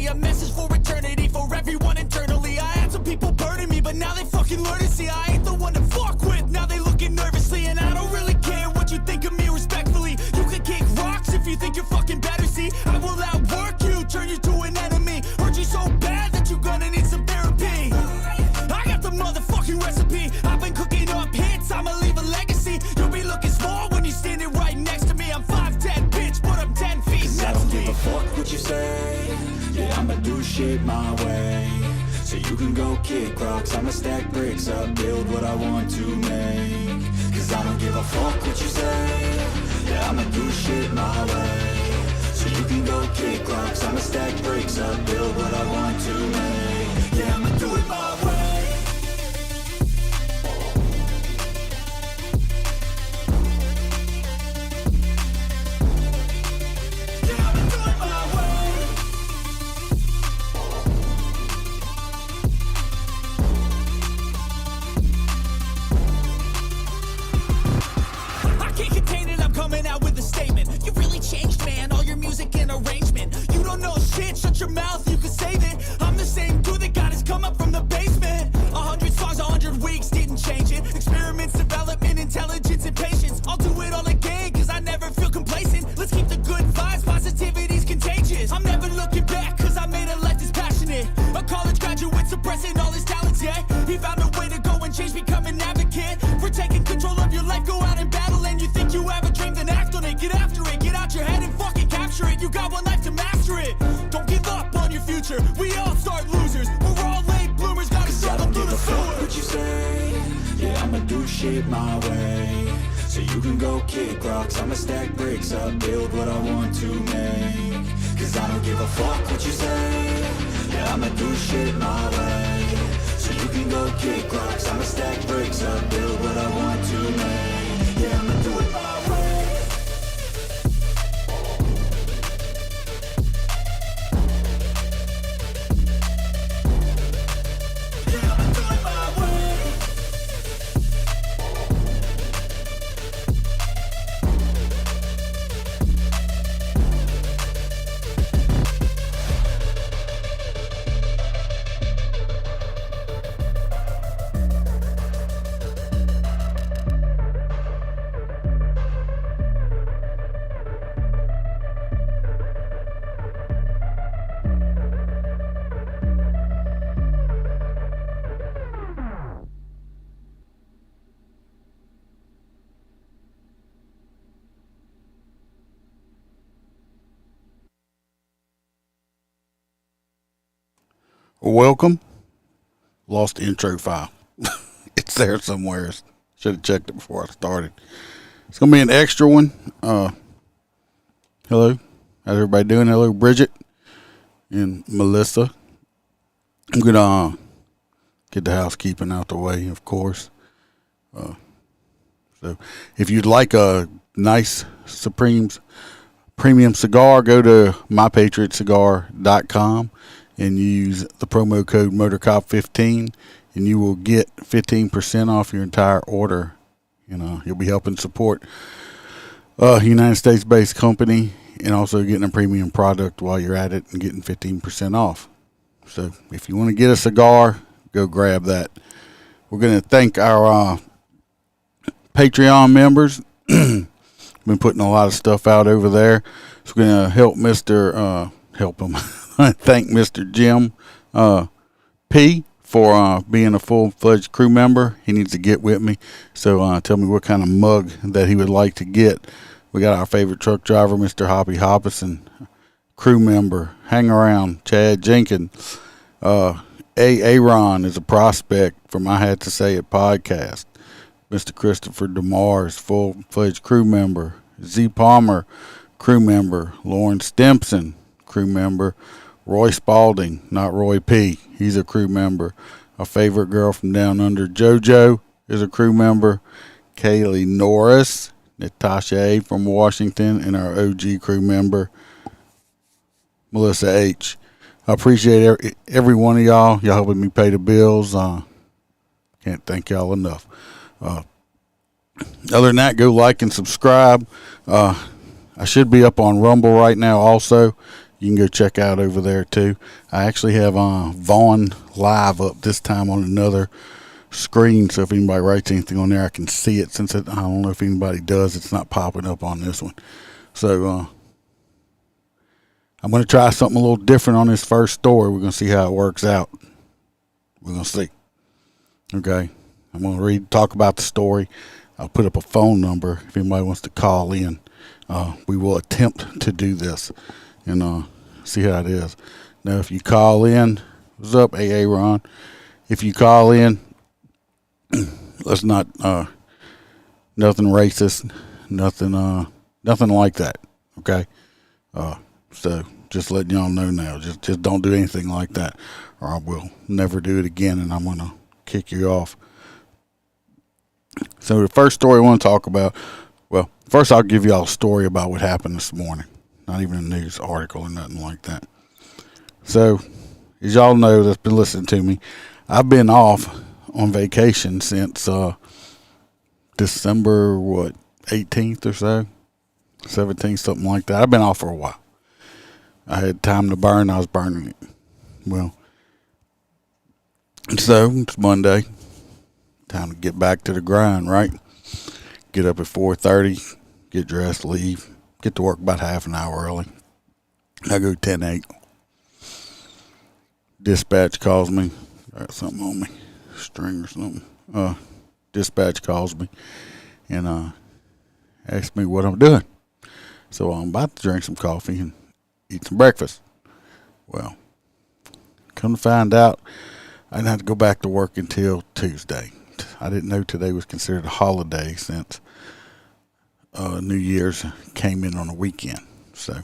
me, a message for eternity, for everyone internally. I had some people burning me, but now they fucking learn to see I ain't the one to fuck with. Now they looking nervously, and I don't really care what you think of me respectfully. You can kick rocks if you think you're fucking better, see. I will outwork you, turn you to an enemy. Hurt you so bad that you're gonna need some therapy. I got the motherfucking recipe. I've been cooking up hits, I'ma leave a legacy. You'll be looking small when you're standing right next to me. I'm 5'10", bitch, but I'm 10 feet next to me. I don't give a fuck what you say. Yeah, I'ma do shit my way. So you can go kick rocks, I'ma stack bricks up, build what I want to make. Cause I don't give a fuck what you say. Yeah, I'ma do shit my way. So you can go kick rocks, I'ma stack bricks up, build what I want to make. Yeah, I'ma do it my way. Changed, man, all your music and arrangement. You don't know shit, shut your mouth, you can save it. I'm the same dude that got his come up from the basement. 100 songs, 100 weeks, didn't change it. Experiments, development, intelligence, and patience. I'll do it all again, cause I never feel complacent. Let's keep the good vibes, positivity's contagious. I'm never looking back, cause I made a life that's passionate. A college graduate suppressing all his talents, yeah. He found a way to go and change, become an advocate. For taking control of your life, go out and battle. And you think you have a dream, then act on it, get after it. Get out your head and fucking capture it. You got one life to master it. Don't give up on your future. We all start losers. We're all late bloomers. Gotta struggle through the sewer. What you say? Yeah, I'ma do shit my way. So you can go kick rocks. I'ma stack bricks up, build what I want to make. Cause I don't give a fuck what you say. Yeah, I'ma do shit my way. So you can go kick rocks. I'ma stack bricks up, build what I want to make. Yeah, I'ma do it my way. Welcome. Lost the intro file. It's there somewhere. Should have checked it before I started. It's going to be an extra one. Hello. How's everybody doing? Hello, Bridget and Melissa. I'm going to get the housekeeping out the way, of course. So if you'd like a nice Supreme's premium cigar, go to mypatriotcigar.com. and use the promo code MotorCop15, and you will get 15% off your entire order. You know, you'll be helping support a United States-based company and also getting a premium product while you're at it and getting 15% off. So if you want to get a cigar, go grab that. We're going to thank our Patreon members. Been putting a lot of stuff out over there. So we're going to help help him. Thank Mr. Jim P for being a full-fledged crew member. He needs to get with me. So tell me what kind of mug that he would like to get. We got our favorite truck driver, Mr. Hoppy Hoppison, crew member. Hang around, Chad Jenkins. Aaron is a prospect from I Had to Say It podcast. Mr. Christopher DeMars, full-fledged crew member. Z Palmer, crew member. Lauren Stimson, crew member. Roy Spalding, not Roy P. He's a crew member. Our favorite girl from down under, JoJo, is a crew member. Kaylee Norris, Natasha A. from Washington, and our OG crew member, Melissa H. I appreciate every one of y'all. Y'all helping me pay the bills. Can't thank y'all enough. Other than that, go like and subscribe. I should be up on Rumble right now also. you can go check out over there too. I actually have Vaughn live up this time on another screen, so if anybody writes anything on there, I can see it. Since I don't know if anybody does, it's not popping up on this one. So I'm going to try something a little different on this first story. We're going to see how it works out. We're going to see. Okay. I'm going to talk about the story. I'll put up a phone number if anybody wants to call in. We will attempt to do this and see how it is. Now, if you call in, what's up, AA Ron? If you call in, let's not nothing racist, nothing like that. Okay. So just letting y'all know now, just don't do anything like that, or I will never do it again, and I'm gonna kick you off. So the first story I want to talk about, well, first I'll give y'all a story about what happened this morning. Not even a news article or nothing like that. So, as y'all know that's been listening to me, I've been off on vacation since December 18th or so, 17th, something like that. I've been off for a while. I had time to burn. I was burning it. Well, so it's Monday. Time to get back to the grind, right? Get up at 4:30, get dressed, leave, get to work about half an hour early. I go 10:08. Dispatch calls me. Got something on me, string or something. Dispatch calls me and asks me what I'm doing. So I'm about to drink some coffee and eat some breakfast. Well, come to find out, I didn't have to go back to work until Tuesday. I didn't know today was considered a holiday since New Year's came in on a weekend. So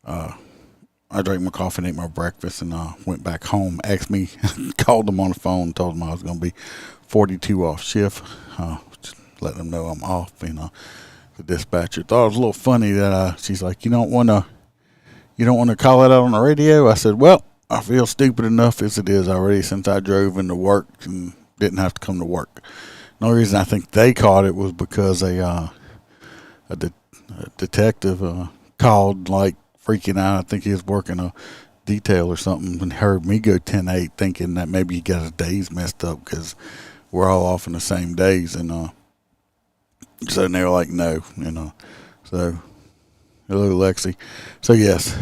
I drank my coffee and ate my breakfast and went back home. Asked me, called them on the phone, told them I was going to be 42 off shift. Just letting them know I'm off. The dispatcher thought it was a little funny that she's like, you don't want to call it out on the radio? I said, well, I feel stupid enough as it is already since I drove into work and didn't have to come to work. The only reason I think they caught it was because a detective called, like, freaking out. I think he was working a detail or something and heard me go 10:08, thinking that maybe he got his days messed up because we're all off in the same days. And so they were like, no, So, hello, Lexi. So, yes,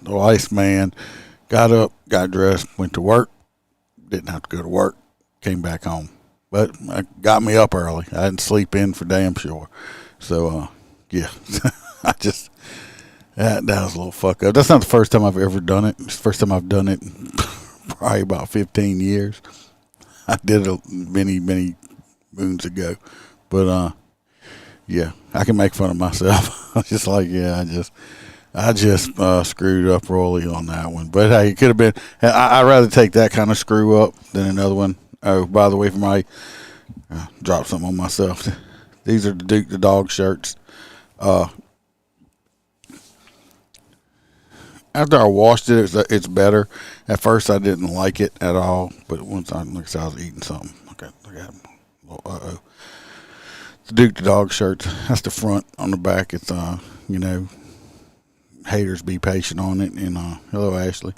the wise man got up, got dressed, went to work, didn't have to go to work, came back home. But it got me up early. I didn't sleep in for damn sure. So, yeah, that was a little fuck up. That's not the first time I've ever done it. It's the first time I've done it in probably about 15 years. I did it many, many moons ago. But, yeah, I can make fun of myself. I was just like, yeah, I just screwed up royally on that one. But hey, it could have been. I'd rather take that kind of screw up than another one. Oh, by the way, for my drop something on myself. These are the Duke the Dog shirts. After I washed it, it's better. At first, I didn't like it at all, but once I was eating something. Okay, I got the Duke the Dog shirts. That's the front. On the back, it's haters be patient on it. And hello, Ashley.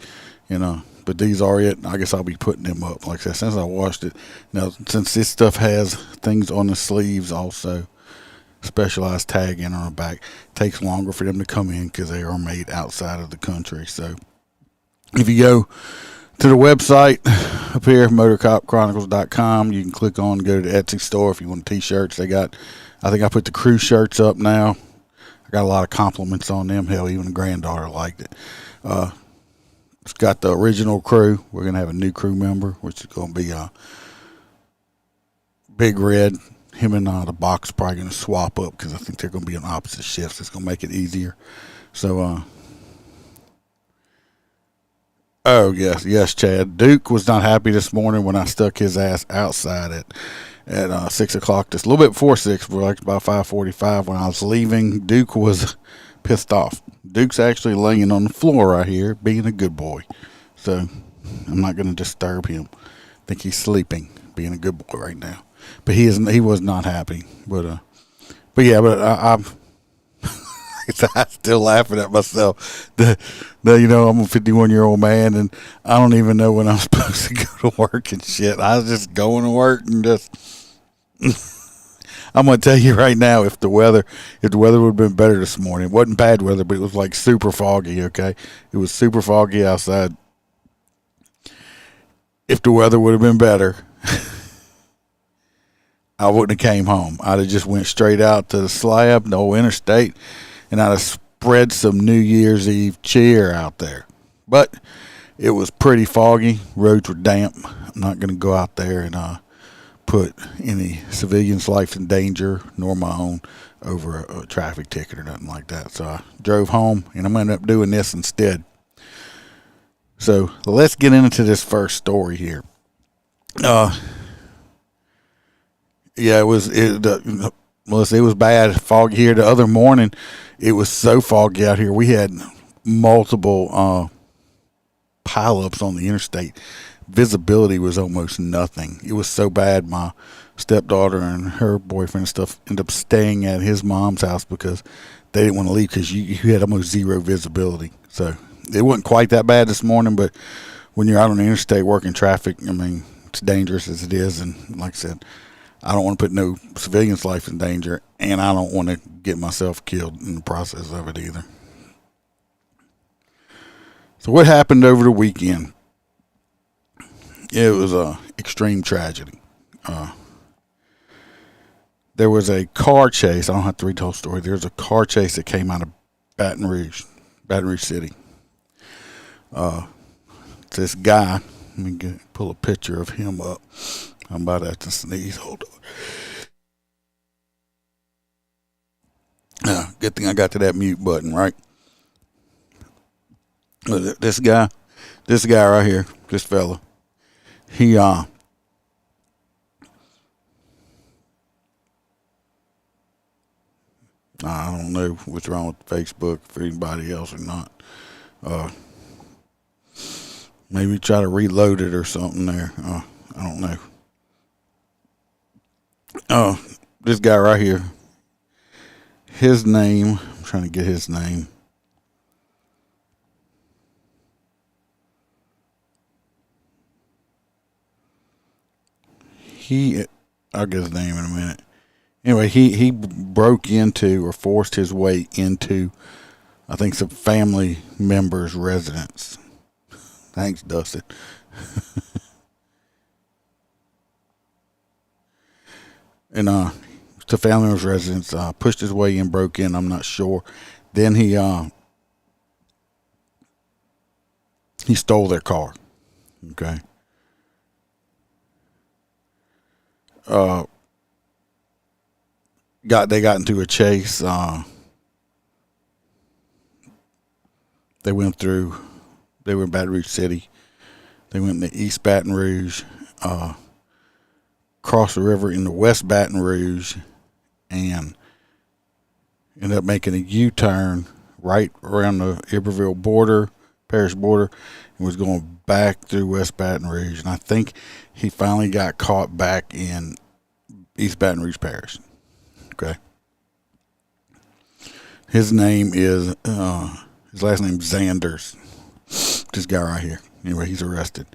But these are it. I guess I'll be putting them up. Like I said, since I washed it. Now, since this stuff has things on the sleeves also, specialized tag in on the back, it takes longer for them to come in because they are made outside of the country. So if you go to the website up here, motorcopchronicles.com, you can click on, go to the Etsy store if you want t-shirts. They got, I think I put the crew shirts up now. I got a lot of compliments on them. Hell, even the granddaughter liked it. It's got the original crew. We're going to have a new crew member, which is going to be Big Red. Him and the box are probably going to swap up because I think they're going to be on opposite shifts. It's going to make it easier. So, oh, yes, Chad. Duke was not happy this morning when I stuck his ass outside at 6 o'clock. Just a little bit before 6, we're like about 5:45 when I was leaving. Duke was pissed off. Duke's actually laying on the floor right here, being a good boy. So, I'm not going to disturb him. I think he's sleeping, being a good boy right now. But he was not happy. But yeah, but I'm still laughing at myself. I'm a 51-year-old man, and I don't even know when I'm supposed to go to work and shit. I was just going to work and just. I'm gonna tell you right now, if the weather would have been better this morning, it wasn't bad weather, but it was like super foggy. Okay, it was super foggy outside. If the weather would have been better, I wouldn't have came home. I'd have just went straight out to the slab, the old interstate, and I'd have spread some New Year's Eve cheer out there. But it was pretty foggy. Roads were damp. I'm not gonna go out there and put any civilians' life in danger, nor my own, over a traffic ticket or nothing like that. So I drove home, and I'm going to end up doing this instead. So let's get into this first story here. It was bad, foggy here. The other morning, it was so foggy out here. We had multiple pileups on the interstate. Visibility was almost nothing. It was so bad. My stepdaughter and her boyfriend and stuff ended up staying at his mom's house because they didn't want to leave because you had almost zero visibility. So it wasn't quite that bad this morning, but when you're out on the interstate working traffic, I mean, it's dangerous as it is. And like I said, I don't want to put no civilian's life in danger, and I don't want to get myself killed in the process of it either. So what happened over the weekend? It was a extreme tragedy. There was a car chase. I don't have to read the whole story. There was a car chase that came out of Baton Rouge City. This guy, let me pull a picture of him up. I'm about to have to sneeze. Hold on. Good thing I got to that mute button, right? This guy right here, this fella. I don't know what's wrong with Facebook for anybody else or not. Maybe try to reload it or something there. I don't know. This guy right here. His name, I'm trying to get his name. I'll get his name in a minute. Anyway, he broke into or forced his way into, I think, some family members' residence. Thanks, Dustin. And to family members' residence, pushed his way in, broke in. I'm not sure. Then he stole their car. Okay. They got into a chase. They were in Baton Rouge City. They went into East Baton Rouge, crossed the river into West Baton Rouge, and ended up making a U-turn right around the Iberville parish border, and was going back through West Baton Rouge. And I think he finally got caught back in East Baton Rouge Parish. Okay. His name is, his last name is Zanders. This guy right here. Anyway, he's arrested.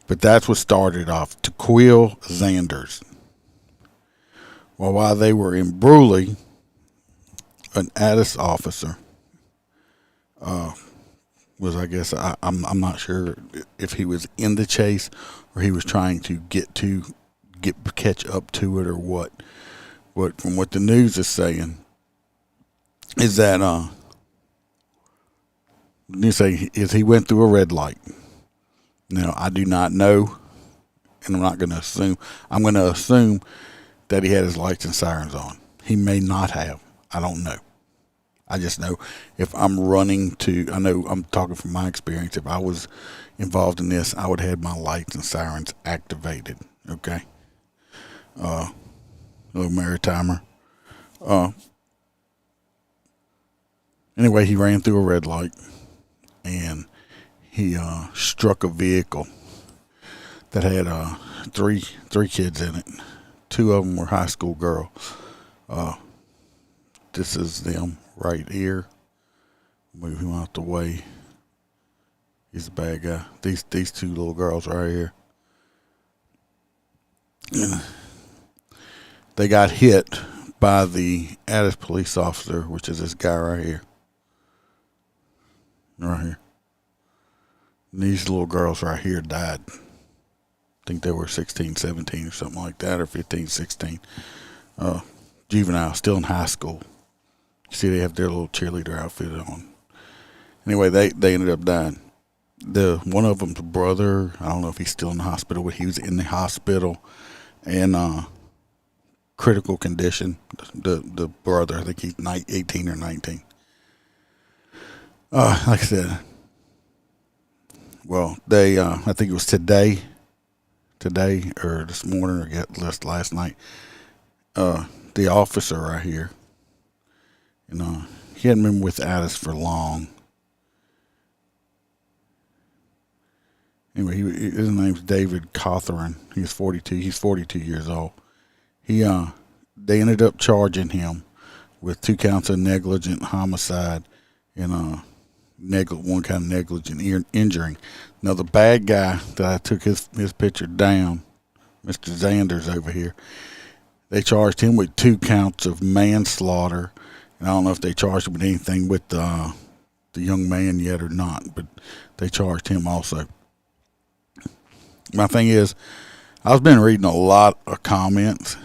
But that's what started off. Tequil Zanders. Well, while they were in Bruley, an Addis officer was, I guess, I'm not sure if he was in the chase or he was trying to catch up to it or what. But from what the news is saying is that he went through a red light. Now, I do not know, and I'm not going to assume. I'm going to assume that he had his lights and sirens on. He may not have. I don't know. I just know if I'm I know I'm talking from my experience. If I was involved in this, I would have had my lights and sirens activated. Okay. Little maritimer. Anyway, he ran through a red light and he struck a vehicle that had three kids in it. Two of them were high school girls. This is them right here. Move him out the way. He's a bad guy. These two little girls right here. They got hit by the Addis Police Officer, which is this guy right here. Right here. And these little girls right here died. I think they were 16, 17 or something like that, or 15, 16. Juvenile, still in high school. You see they have their little cheerleader outfit on. Anyway, they ended up dying. One of them's brother, I don't know if he's still in the hospital, but he was in the hospital in critical condition. The brother, I think he's 18 or 19. Like I said, well, they I think it was today or this morning or last night. The officer right here, he hadn't been with Addis for long. Anyway, his name's David Cawthorn. He's 42. He's 42 years old. They ended up charging him with 2 counts of negligent homicide and one kind of negligent injuring. Now the bad guy that I took his picture down, Mr. Zanders over here, they charged him with 2 counts of manslaughter, and I don't know if they charged him with anything with the young man yet or not, but they charged him also. My thing is, I've been reading a lot of comments.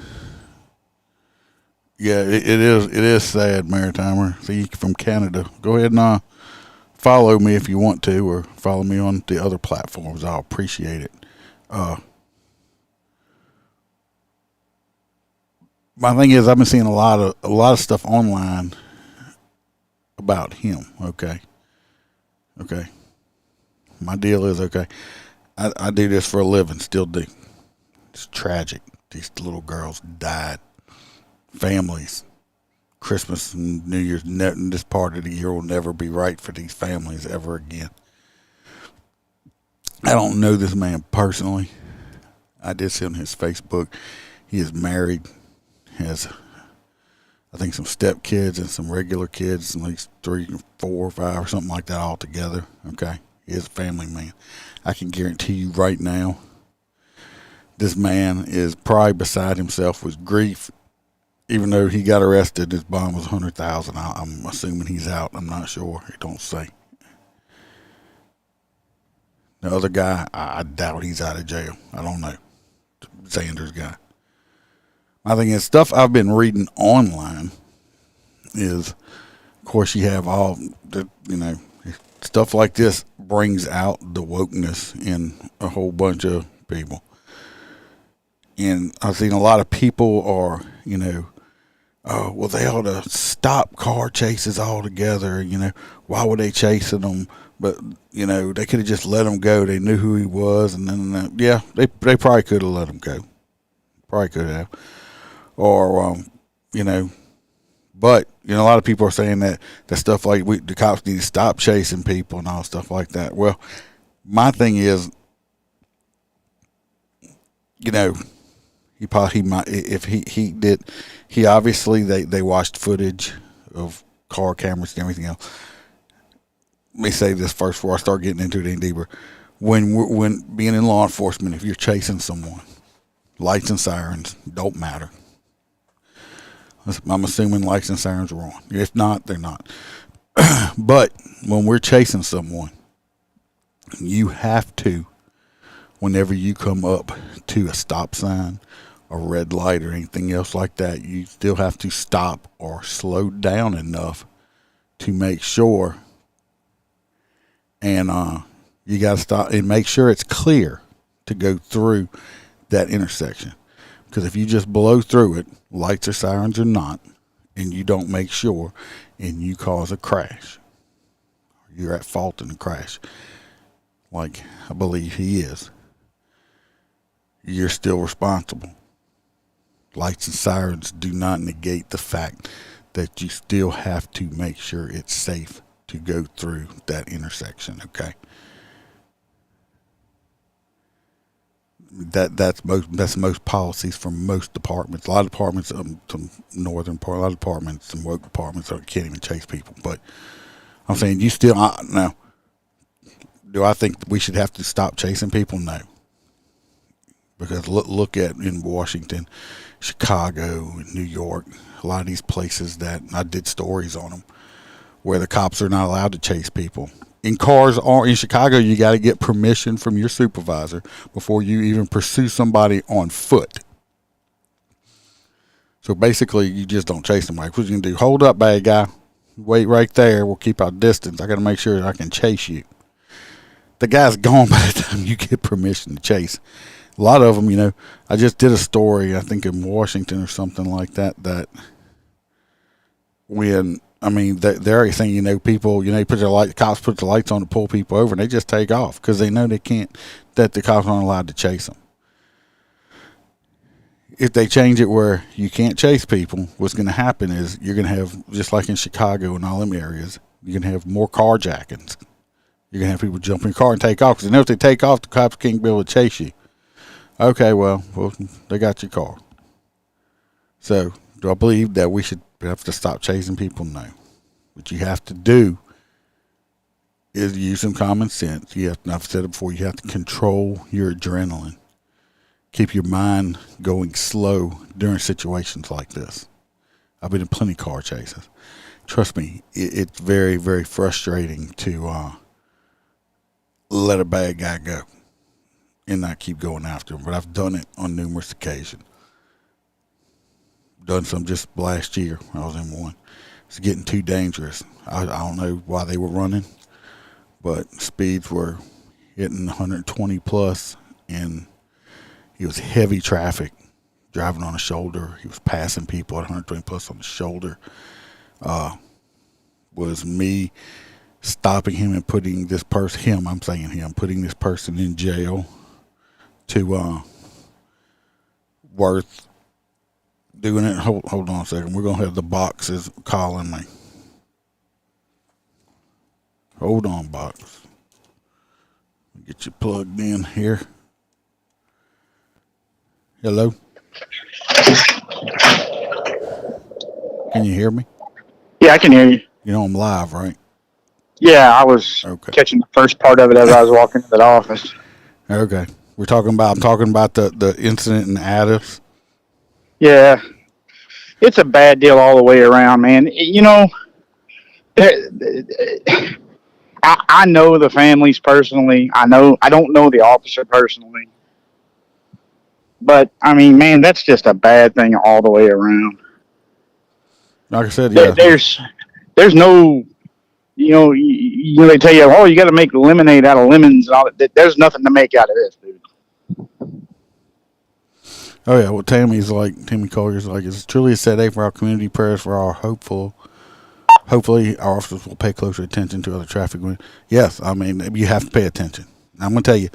Yeah, it is sad, Maritimer. See, from Canada. Go ahead and follow me if you want to, or follow me on the other platforms. I'll appreciate it. My thing is, I've been seeing a lot of stuff online about him. Okay. My deal is, okay, I do this for a living, still do. It's tragic. These little girls died. Families. Christmas and New Year's, this part of the year will never be right for these families ever again. I don't know this man personally. I did see on his Facebook. He is married, has, I think, some stepkids and some regular kids, at least 3, 4, 5, or something like that all together. Okay. He is a family man. I can guarantee you right now, this man is probably beside himself with grief. Even though he got arrested, his bond was $100,000. I'm assuming he's out. I'm not sure. It don't say. The other guy, I doubt he's out of jail. I don't know. Sanders guy. My thing is, stuff I've been reading online is, of course, you have all the, stuff like this brings out the wokeness in a whole bunch of people. And I've seen a lot of people are, oh, well, they ought to stop car chases altogether. Why were they chasing them? But, they could have just let him go. They knew who he was. And then, they probably could have let him go. Probably could have. Or, but, a lot of people are saying that stuff like the cops need to stop chasing people and all stuff like that. Well, my thing is, he might, if he did, he obviously, they watched footage of car cameras and everything else. Let me say this first before I start getting into it any deeper. When being in law enforcement, if you're chasing someone, lights and sirens don't matter. I'm assuming lights and sirens are on. If not, they're not. But when we're chasing someone, you have to, whenever you come up to a stop sign, a red light, or anything else like that, you still have to stop or slow down enough to make sure, and you got to stop and make sure it's clear to go through that intersection. Because if you just blow through it, lights or sirens or not, and you don't make sure, and you cause a crash, you're at fault in a crash, like I believe he is, you're still responsible. Lights and sirens do not negate the fact that you still have to make sure it's safe to go through that intersection, okay? That's most policies from most departments. A lot of departments, some northern part, a lot of departments, some woke departments can't even chase people. But I'm saying you still now. Do I think we should have to stop chasing people? No, because look at in Washington, Chicago, New York, a lot of these places that I did stories on them, where the cops are not allowed to chase people. In cars, or in Chicago, you got to get permission from your supervisor before you even pursue somebody on foot. So basically, you just don't chase them. Like, what you gonna do? Hold up, bad guy. Wait right there. We'll keep our distance. I got to make sure that I can chase you. The guy's gone by the time you get permission to chase. A lot of them, I just did a story, I think in Washington or something like that, that when, they're everything, people, put their cops put the lights on to pull people over, and they just take off because they know they can't, that the cops aren't allowed to chase them. If they change it where you can't chase people, what's going to happen is you're going to have, just like in Chicago and all them areas, you're going to have more carjackings. You're going to have people jump in your car and take off because they know if they take off, the cops can't be able to chase you. Okay, well, they got your car. So, do I believe that we should have to stop chasing people? No. What you have to do is use some common sense. I've said it before, you have to control your adrenaline. Keep your mind going slow during situations like this. I've been in plenty of car chases. Trust me, it's very, very frustrating to let a bad guy go and not keep going after him. But I've done it on numerous occasions. Done some just last year. I was in one. It's getting too dangerous. I don't know why they were running, but speeds were hitting 120 plus, and he was heavy traffic, driving on a shoulder. He was passing people at 120 plus on the shoulder. Was me stopping him and putting this person, putting this person in jail to worth doing it. Hold on a second. We're going to have the boxes calling me. Hold on, box. Get you plugged in here. Hello? Can you hear me? Yeah, I can hear you. You know I'm live, right? Yeah, I was catching the first part of it as I was walking into the office. Okay. I'm talking about the incident in Addis. Yeah. It's a bad deal all the way around, man. I know the families personally. I don't know the officer personally. But, man, that's just a bad thing all the way around. Like I said, yeah. There's no, they tell you, oh, you got to make lemonade out of lemons and all that. There's nothing to make out of this, dude. Oh, yeah. Well, Tammy Collier's like, it's truly a sad day for our community. Prayers for our hopefully our officers will pay closer attention to other traffic. Yes, you have to pay attention. I'm going to tell you,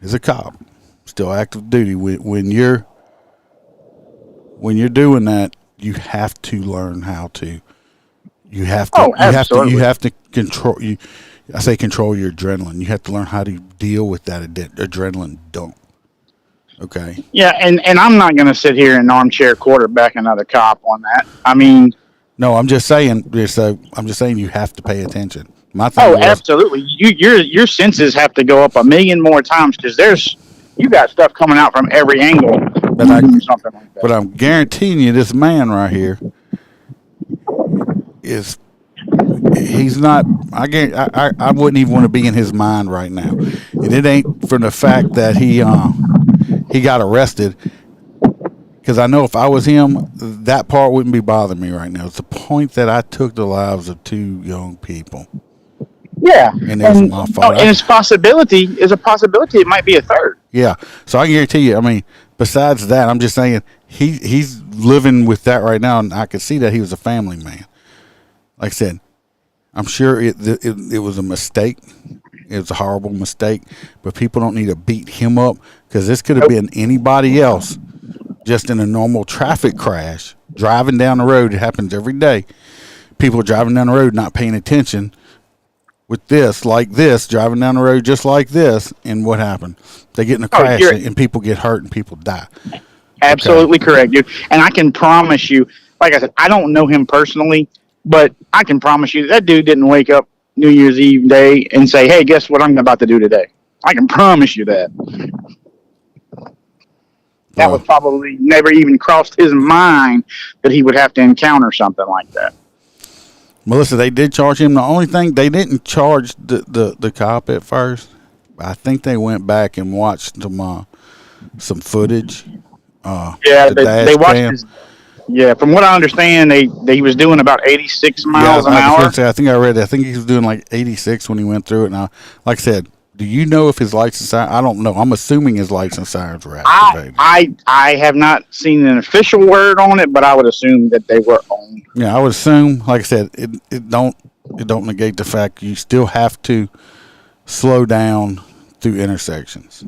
as a cop, still active duty, when you're doing that, you have to learn how to. You have to control. I say control your adrenaline. You have to learn how to deal with that adrenaline dump. Okay. Yeah, and I'm not going to sit here and armchair quarterback another cop on that. No, I'm just saying. You have to pay attention. My thing absolutely. Your senses have to go up a million more times because you got stuff coming out from every angle. Something like that. But I'm guaranteeing you, this man right here he's not. I wouldn't even want to be in his mind right now, and it ain't from the fact that he got arrested. Because I know if I was him, that part wouldn't be bothering me right now. It's the point that I took the lives of two young people. Yeah, and it was my fault. And it's a possibility. It might be a third. Yeah, so I guarantee you. Besides that, I'm just saying he's living with that right now, and I could see that he was a family man. Like I said, I'm sure it was a mistake. It was a horrible mistake, but people don't need to beat him up because this could have been anybody else. Just in a normal traffic crash, driving down the road. It happens every day. People driving down the road not paying attention with driving down the road just like this, and what happened? They get in a crash and people get hurt and people die. Absolutely correct, dude. And I can promise you, like I said, I don't know him personally, But I can promise you that dude didn't wake up New Year's Eve day and say, "Hey, guess what I'm about to do today?" I can promise you that. That Well, was probably never even crossed his mind that he would have to encounter something like that. Melissa, they did charge him. The only thing they didn't charge the cop at first. I think they went back and watched some footage. Yeah, The they dash watched cam. his. Yeah, from what I understand, he was doing about 86 Yeah, miles an I was going hour. to say. I think I read. I think he was doing like 86 when he went through it. Now, like I said, do you know if his lights and sirens? I don't know. I'm assuming his lights and sirens were activated. I have not seen an official word on it, but I would assume that they were on. Yeah, I would assume. Like I said, it don't negate the fact you still have to slow down through intersections.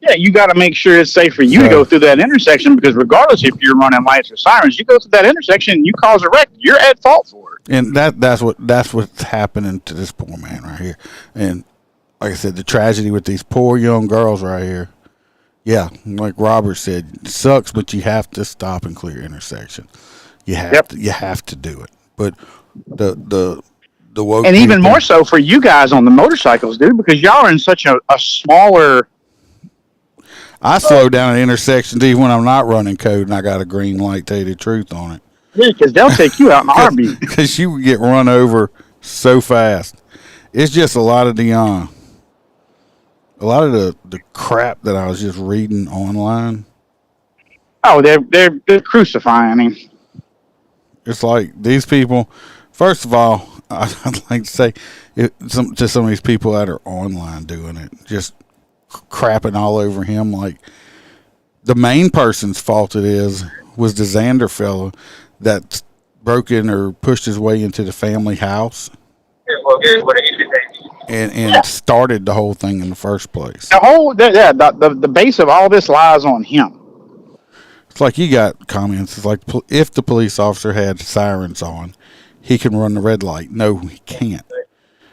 Yeah, you got to make sure it's safe for you to So go through that intersection because regardless if you're running lights or sirens, you go through that intersection and you cause a wreck, you're at fault for it. and that's what's happening to this poor man right here. And like I said, the tragedy with these poor young girls right here. Yeah, like Robert said, it sucks, but you have to stop and clear intersection. Yep. You have to do it. But the woke And even people, more so for you guys on the motorcycles, dude, because y'all are in such a smaller. I slow down at intersections even when I'm not running code and I got a green light. Tell you the truth on it. Yeah, because they'll take you out in a heartbeat. Because you would get run over so fast. It's just a lot of the crap that I was just reading online. Oh, they're crucifying him. It's like these people. First of all, I'd like to say to some of these people that are online doing it, just crapping all over him. Like the main person's fault was the Xander fellow that broke in or pushed his way into the family house and started the whole thing in the first place. The base of all this lies on him. It's like you got comments. It's like if the police officer had sirens on, he can run the red light. No, he can't.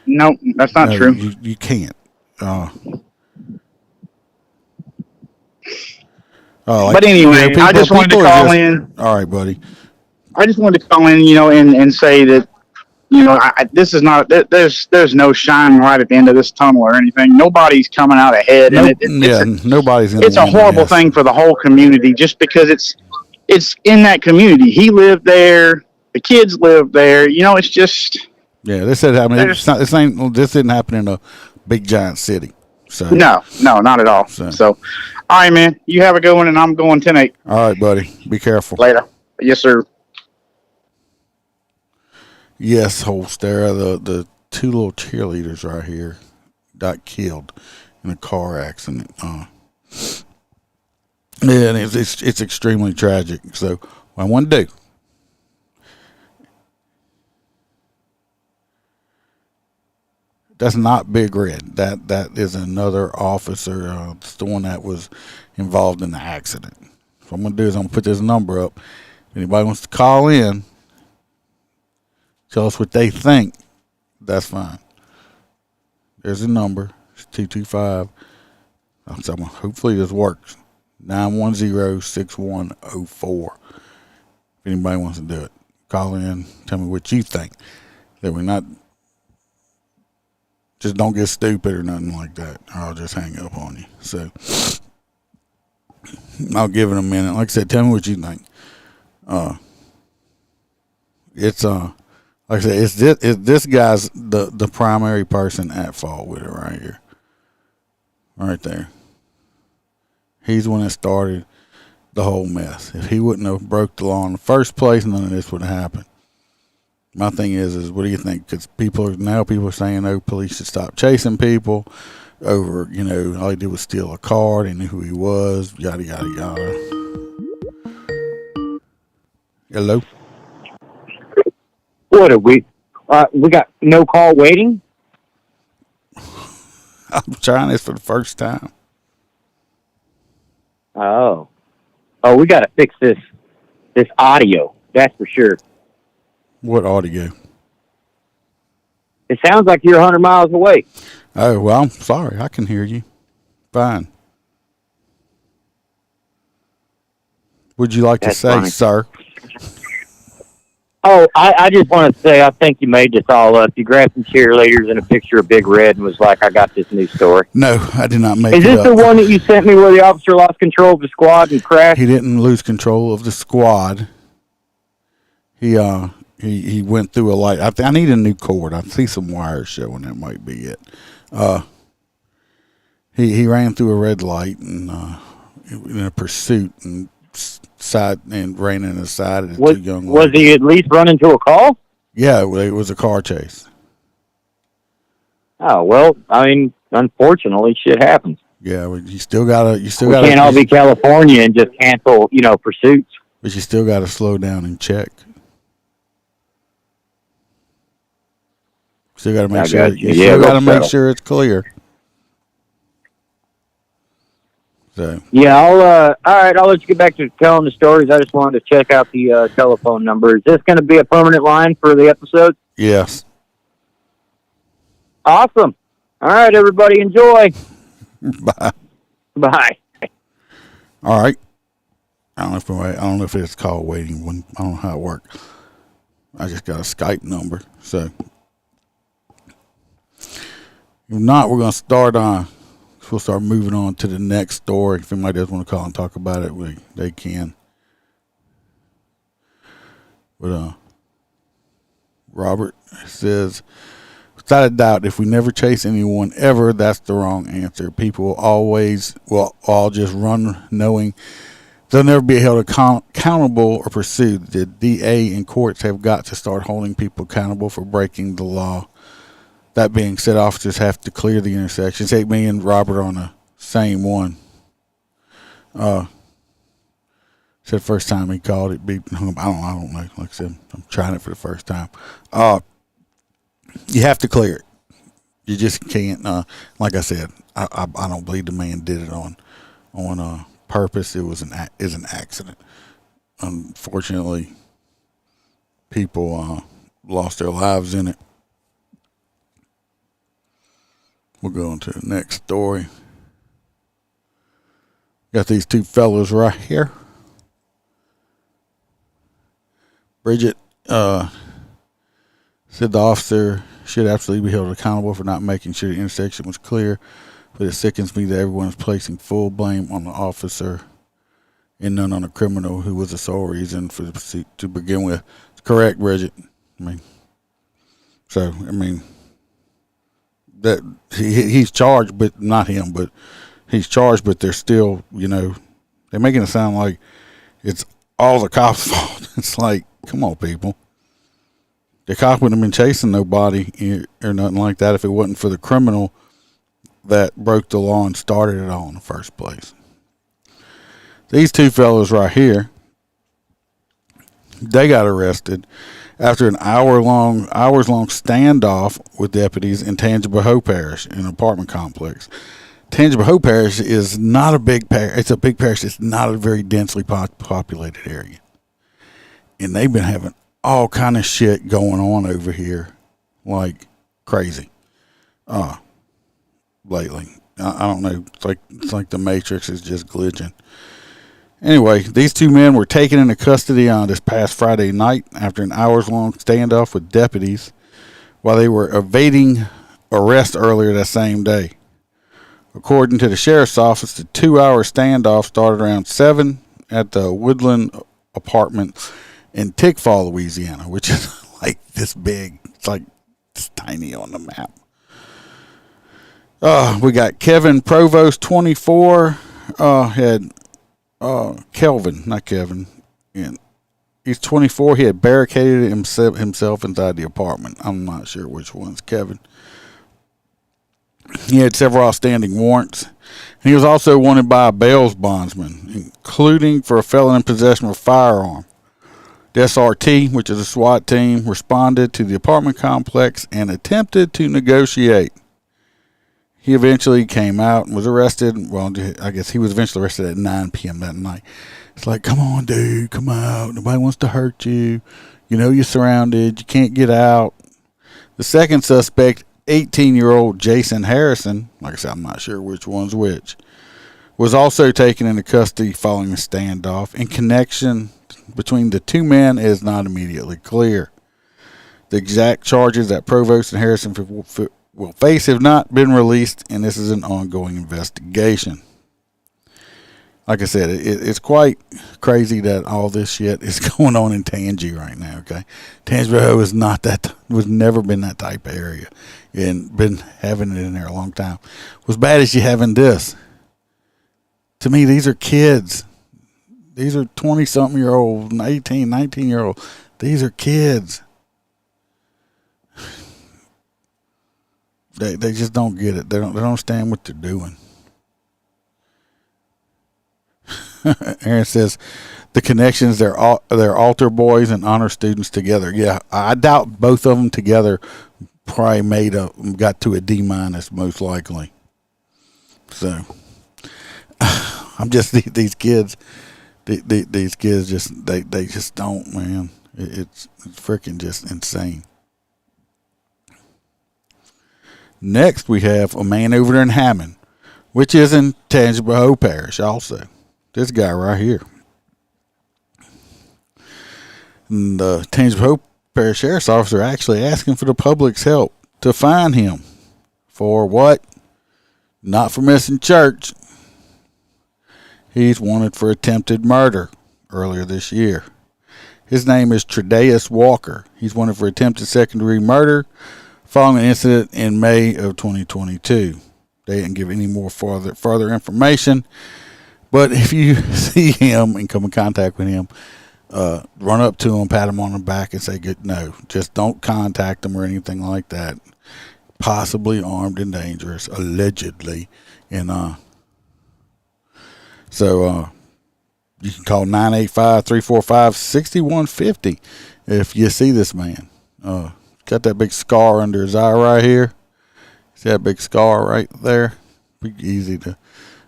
No, that's not true. You can't. But anyway, I just wanted to call in. All right, buddy. I just wanted to call in, and say that, this is not. There's no shining right at the end of this tunnel or anything. Nobody's coming out ahead, Nope. nobody's. In it's a horrible thing for the whole community, just because it's in that community. He lived there. The kids lived there. It's just. Yeah, this said. I mean, this didn't happen in a big giant city. So no, not at all. So all right, man. You have a good one, and I'm going 10-8. All right, buddy. Be careful. Later. Yes, sir. Yes, Holstera, the two little cheerleaders right here got killed in a car accident. Yeah, and it's extremely tragic. So what I want to do, that's not Big Red. That is another officer. It's the one that was involved in the accident. So what I'm going to do is I'm going to put this number up. If anybody wants to call in, tell us what they think. That's fine. There's a number. It's 225. Hopefully this works. 910-6104. If anybody wants to do it, call in. Tell me what you think. That we're not. Just don't get stupid or nothing like that, or I'll just hang up on you. So I'll give it a minute. Like I said, tell me what you think. It's like I said, it's this guy's the primary person at fault with it right here, right there. He's the one that started the whole mess. If he wouldn't have broke the law in the first place, none of this would have happened. My thing is what do you think? Because people are saying, oh, police should stop chasing people over, all he did was steal a car. They knew who he was, yada, yada, yada. Hello? What are we? We got no call waiting? I'm trying this for the first time. Oh, we got to fix this audio. That's for sure. What audio? It sounds like you're 100 miles away. Oh, well, I'm sorry. I can hear you. Fine. Would you like That's to say, fine. sir? Oh, I just want to say I think you made this all up. You grabbed some cheerleaders and a picture of Big Red and was like, I got this new story. No, I did not make Is it this up. the one that you sent me where the officer lost control of the squad and crashed? He didn't lose control of the squad. He went through a light. I need a new cord. I see some wires showing. That might be it. He ran through a red light and in a pursuit and ran in the side of the two young ladies. Was he at least run into a call? Yeah, it was a car chase. Oh, well, I mean, unfortunately, shit happens. Yeah, you still gotta. We can't all be California and just cancel, pursuits. But you still gotta slow down and check. Still gotta make sure. You still gotta make sure it's clear. So. Yeah, all right, I'll let you get back to telling the stories. I just wanted to check out the telephone number. Is this going to be a permanent line for the episode? Yes. Awesome. All right, everybody, enjoy. Bye. Bye. All right. I don't know if it's called waiting. I don't know how it works. I just got a Skype number. So if not, we're gonna start on. We'll start moving on to the next story. If anybody does want to call and talk about it, they can. But Robert says, without a doubt, if we never chase anyone ever, that's the wrong answer. People will all just run knowing they'll never be held accountable or pursued. The DA and courts have got to start holding people accountable for breaking the law. That being said, officers have to clear the intersections. Me and Robert on the same one. Said first time he called it beeped and hung up. I don't know. Like I said, I'm trying it for the first time. You have to clear it. You just can't. Like I said, I don't believe the man did it on purpose. It was an accident. Unfortunately, people lost their lives in it. We'll go on to the next story. Got these two fellows right here. Bridget said the officer should absolutely be held accountable for not making sure the intersection was clear, but it sickens me that everyone is placing full blame on the officer and none on the criminal who was the sole reason for the pursuit to begin with. It's correct, Bridget. That he's charged, but not him, but he's charged, but they're still, they're making it sound like it's all the cops' fault. It's like, come on, people. The cop wouldn't have been chasing nobody or nothing like that if it wasn't for the criminal that broke the law and started it all in the first place. These two fellows right here, they got arrested after an hours-long standoff with deputies in Tangible Hoe Parish, in an apartment complex. Tangible Hoe Parish is not a big parish. It's a big parish. It's not a very densely populated area. And they've been having all kind of shit going on over here like crazy lately. I don't know. It's like the Matrix is just glitching. Anyway, these two men were taken into custody on this past Friday night after an hours-long standoff with deputies while they were evading arrest earlier that same day. According to the sheriff's office, the 2-hour standoff started around 7 at the Woodland apartment in Tickfall, Louisiana, which is like this big. It's like it's tiny on the map. We got Kevin Provost, 24, had Kelvin, not Kevin. And he's 24. He had barricaded himself inside the apartment. I'm not sure which one's Kevin. He had several outstanding warrants. He was also wanted by a bail bondsman, including for a felon in possession of a firearm. The SRT, which is a SWAT team, responded to the apartment complex and attempted to negotiate. He eventually came out and was arrested. Well, I guess he was eventually arrested at 9 p.m. that night. It's like, come on, dude, come out. Nobody wants to hurt you. You know you're surrounded. You can't get out. The second suspect, 18-year-old Jason Harrison, like I said, I'm not sure which one's which, was also taken into custody following the standoff in connection between the two men is not immediately clear. The exact charges that Provost and Harrison will face have not been released, and this is an ongoing investigation. Like I said, it's quite crazy that all this shit is going on in Tangi right now, okay? Tangipahoa was never been that type of area, and been having it in there a long time. What's bad is you having this. To me, these are kids. These are 20-something-year-old, 18, 19-year-old. These are kids. They just don't get it. They don't understand what they're doing. Aaron says the connections, they're altar boys and honor students together. Yeah, I doubt both of them together probably got to a D- most likely. So I'm just these kids. These kids just they just don't, man. It's freaking just insane. Next, we have a man over there in Hammond, which is in Tangipahoa Parish also. This guy right here. And the Tangipahoa Parish Sheriff's Officer actually asking for the public's help to find him. For what? Not for missing church. He's wanted for attempted murder earlier this year. His name is Tredaeus Walker. He's wanted for attempted second-degree murder following an incident in May of 2022. They didn't give any more further information. But if you see him and come in contact with him, run up to him, pat him on the back, and say, no, just don't contact him or anything like that. Possibly armed and dangerous, allegedly. And so you can call 985-345-6150 if you see this man. Got that big scar under his eye right here. See that big scar right there? Pretty easy to...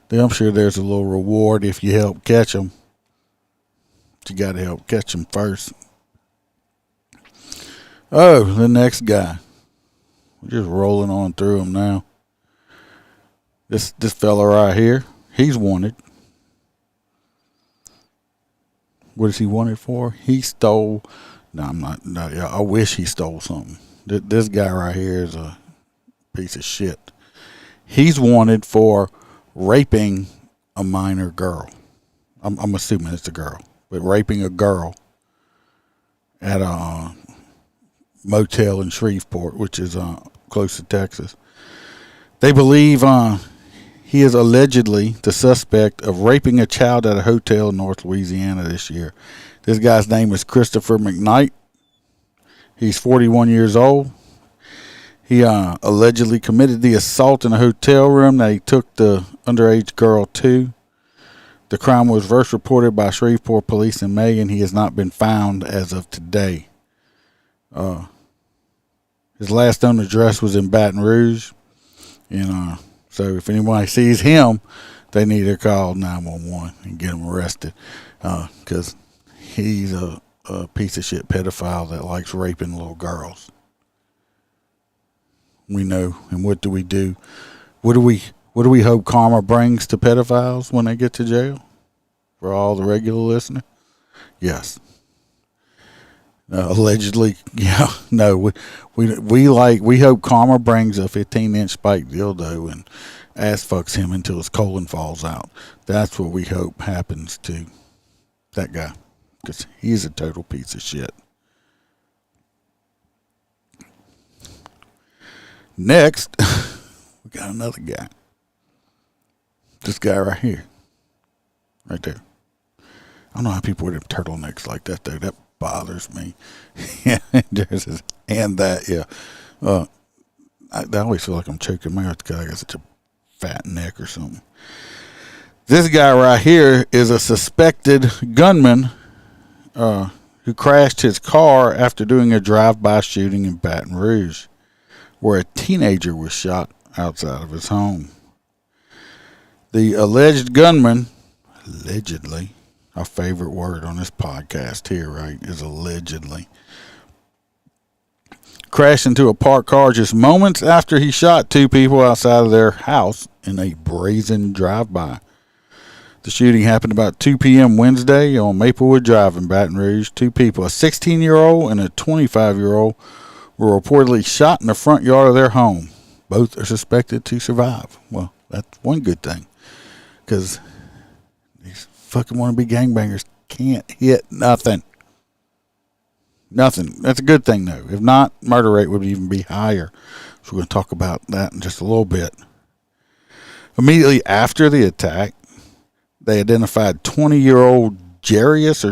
I'm sure there's a little reward if you help catch them. But you got to help catch them first. Oh, the next guy. We're just rolling on through him now. This fella right here, he's wanted. What is he wanted for? He stole... No, I'm not. No, I wish he stole something. This guy right here is a piece of shit. He's wanted for raping a minor girl. I'm assuming it's a girl, but raping a girl at a motel in Shreveport, which is close to Texas. They believe he is allegedly the suspect of raping a child at a hotel in North Louisiana this year. This guy's name is Christopher McKnight. He's 41 years old. He allegedly committed the assault in a hotel room that he took the underage girl to. The crime was first reported by Shreveport police in May, and he has not been found as of today. His last known address was in Baton Rouge. And so if anybody sees him, they need to call 911 and get him arrested. Because he's a piece of shit pedophile that likes raping little girls. We know. And what do we do? What do we hope karma brings to pedophiles when they get to jail? For all the regular listeners? Yes. Allegedly, yeah. No, we hope karma brings a 15-inch spiked dildo and ass fucks him until his colon falls out. That's what we hope happens to that guy, because he's a total piece of shit. Next, we got another guy. This guy right here. Right there. I don't know how people wear them turtlenecks like that, though. That bothers me. Yeah, and that, yeah. I always feel like I'm choking my mouth because I got such a fat neck or something. This guy right here is a suspected gunman who crashed his car after doing a drive-by shooting in Baton Rouge, where a teenager was shot outside of his home. The alleged gunman, allegedly, our favorite word on this podcast here, right, is allegedly, crashed into a parked car just moments after he shot two people outside of their house in a brazen drive-by. The shooting happened about 2 p.m. Wednesday on Maplewood Drive in Baton Rouge. Two people, a 16-year-old and a 25-year-old, were reportedly shot in the front yard of their home. Both are suspected to survive. Well, that's one good thing, because these fucking wannabe gangbangers can't hit nothing. Nothing. That's a good thing, though. If not, murder rate would even be higher. So we're going to talk about that in just a little bit. Immediately after the attack, they identified 20-year-old Jarius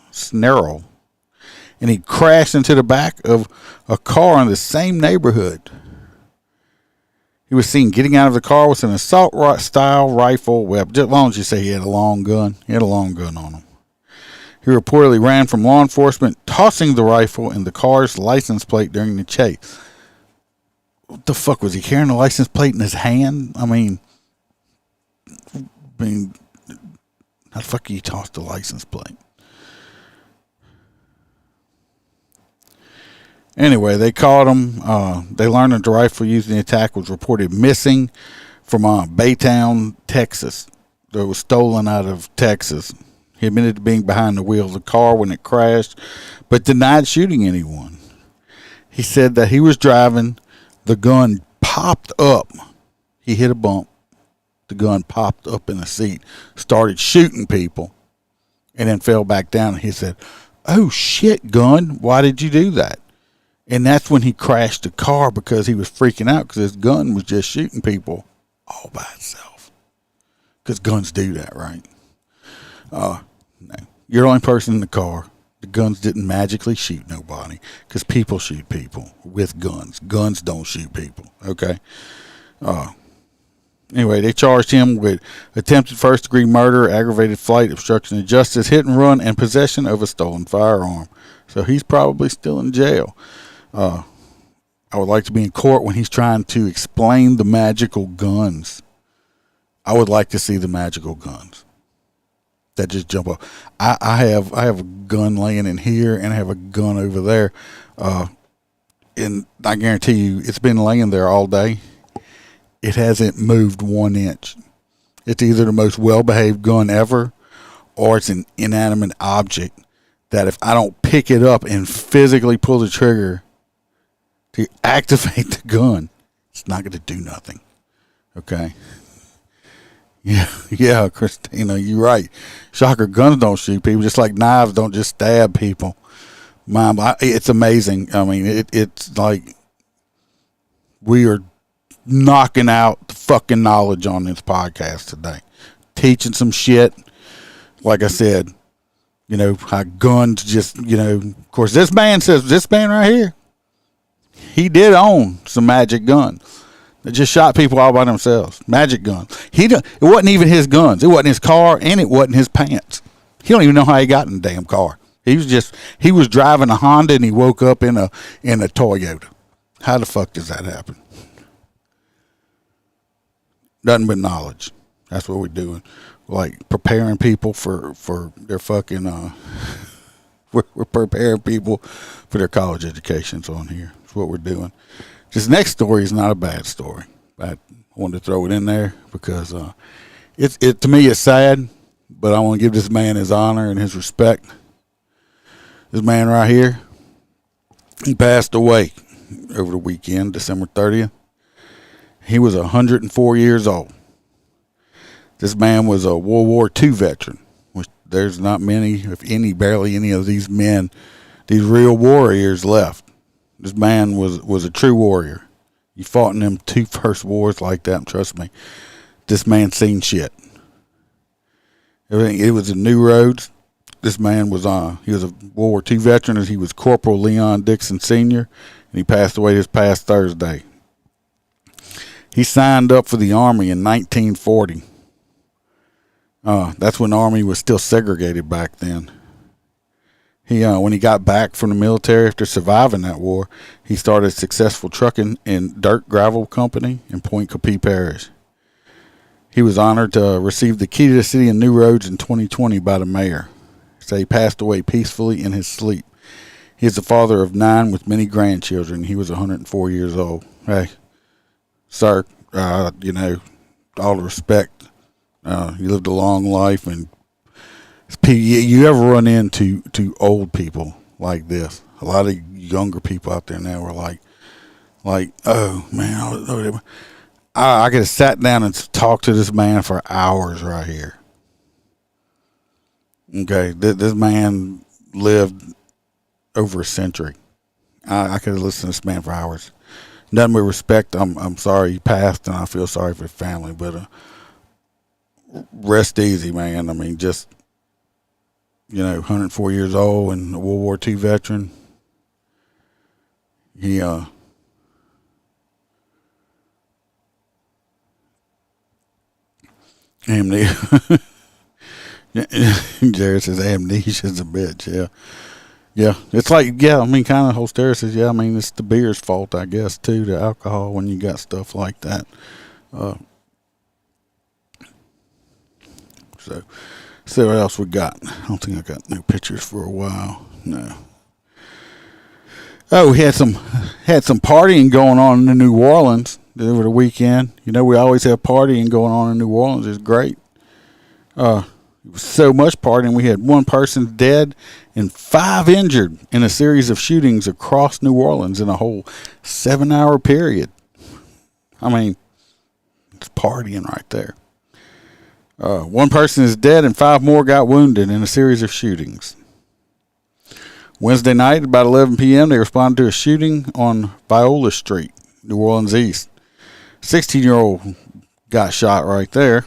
Snarl, and he crashed into the back of a car in the same neighborhood. He was seen getting out of the car with an assault-style rifle weapon. Just as long as you say he had a long gun. He had a long gun on him. He reportedly ran from law enforcement, tossing the rifle and the car's license plate during the chase. What the fuck, was he carrying the license plate in his hand? I mean, how the fuck do you toss the license plate? Anyway, they caught him. They learned that the rifle used in the attack was reported missing from Baytown, Texas. It was stolen out of Texas. He admitted to being behind the wheel of the car when it crashed, but denied shooting anyone. He said that he was driving. The gun popped up. He hit a bump. The gun popped up in the seat, started shooting people, and then fell back down. He said, "Oh shit, gun, why did you do that?" And that's when he crashed the car, because he was freaking out because his gun was just shooting people all by itself. Because guns do that, right? No. You're the only person in the car. The guns didn't magically shoot nobody, because people shoot people with guns. Guns don't shoot people, okay? Anyway, they charged him with attempted first-degree murder, aggravated flight, obstruction of justice, hit and run, and possession of a stolen firearm. So he's probably still in jail. I would like to be in court when he's trying to explain the magical guns. I would like to see the magical guns that just jump up. I have a gun laying in here, and I have a gun over there. And I guarantee you, it's been laying there all day. It hasn't moved 1 inch. It's either the most well-behaved gun ever, or it's an inanimate object that if I don't pick it up and physically pull the trigger to activate the gun, it's not going to do nothing. Okay? Yeah, Christina, you're right. Shocker, guns don't shoot people, just like knives don't just stab people. Mom, it's amazing. I mean, it's like we are knocking out the fucking knowledge on this podcast today. Teaching some shit. Like I said, how guns just, of course, this man right here, he did own some magic guns that just shot people all by themselves. Magic guns. It wasn't even his guns. It wasn't his car, and it wasn't his pants. He don't even know how he got in the damn car. He was driving a Honda, and he woke up in a Toyota. How the fuck does that happen? Nothing but knowledge. That's what we're doing. Like preparing people for their fucking we're preparing people for their college educations on here. That's what we're doing. This next story is not a bad story. I wanted to throw it in there because it to me is sad, but I want to give this man his honor and his respect. This man right here, he passed away over the weekend, December 30th. He was 104 years old. This man was a World War II veteran, which there's not many, if any, barely any of these men, these real warriors left. This man was a true warrior. He fought in them 2 first wars like that, and trust me, this man seen shit. It was in New Roads. This man was he was a World War II veteran, and he was Corporal Leon Dixon Sr., and he passed away this past Thursday. He signed up for the Army in 1940. That's when the Army was still segregated back then. When he got back from the military after surviving that war, he started a successful trucking and dirt gravel company in Point Coupee Parish. He was honored to receive the key to the city of New Roads in 2020 by the mayor. So he passed away peacefully in his sleep. He is the father of 9 with many grandchildren. He was 104 years old. Hey, sir, I all the respect. You lived a long life, and you ever run into old people like this? A lot of younger people out there now are like, oh man, I could have sat down and talked to this man for hours right here. Okay, this man lived over a century. I could have listened to this man for hours. Nothing but respect. I'm sorry he passed, and I feel sorry for his family. But rest easy, man. I mean, just 104 years old and a World War II veteran. He amnesia. Jared says amnesia's a bitch. Yeah. It's like, I mean, kind of Holstera says, I mean, it's the beer's fault, I guess, too, the alcohol, when you got stuff like that. So what else we got? I don't think I got new pictures for a while. No. Oh, we had some partying going on in New Orleans over the weekend. We always have partying going on in New Orleans. It's great. It was so much partying. We had one person dead and 5 injured in a series of shootings across New Orleans in a whole 7-hour period. I mean, it's partying right there. One person is dead and 5 more got wounded in a series of shootings. Wednesday night, about 11 p.m., they responded to a shooting on Viola Street, New Orleans East. 16-year-old got shot right there.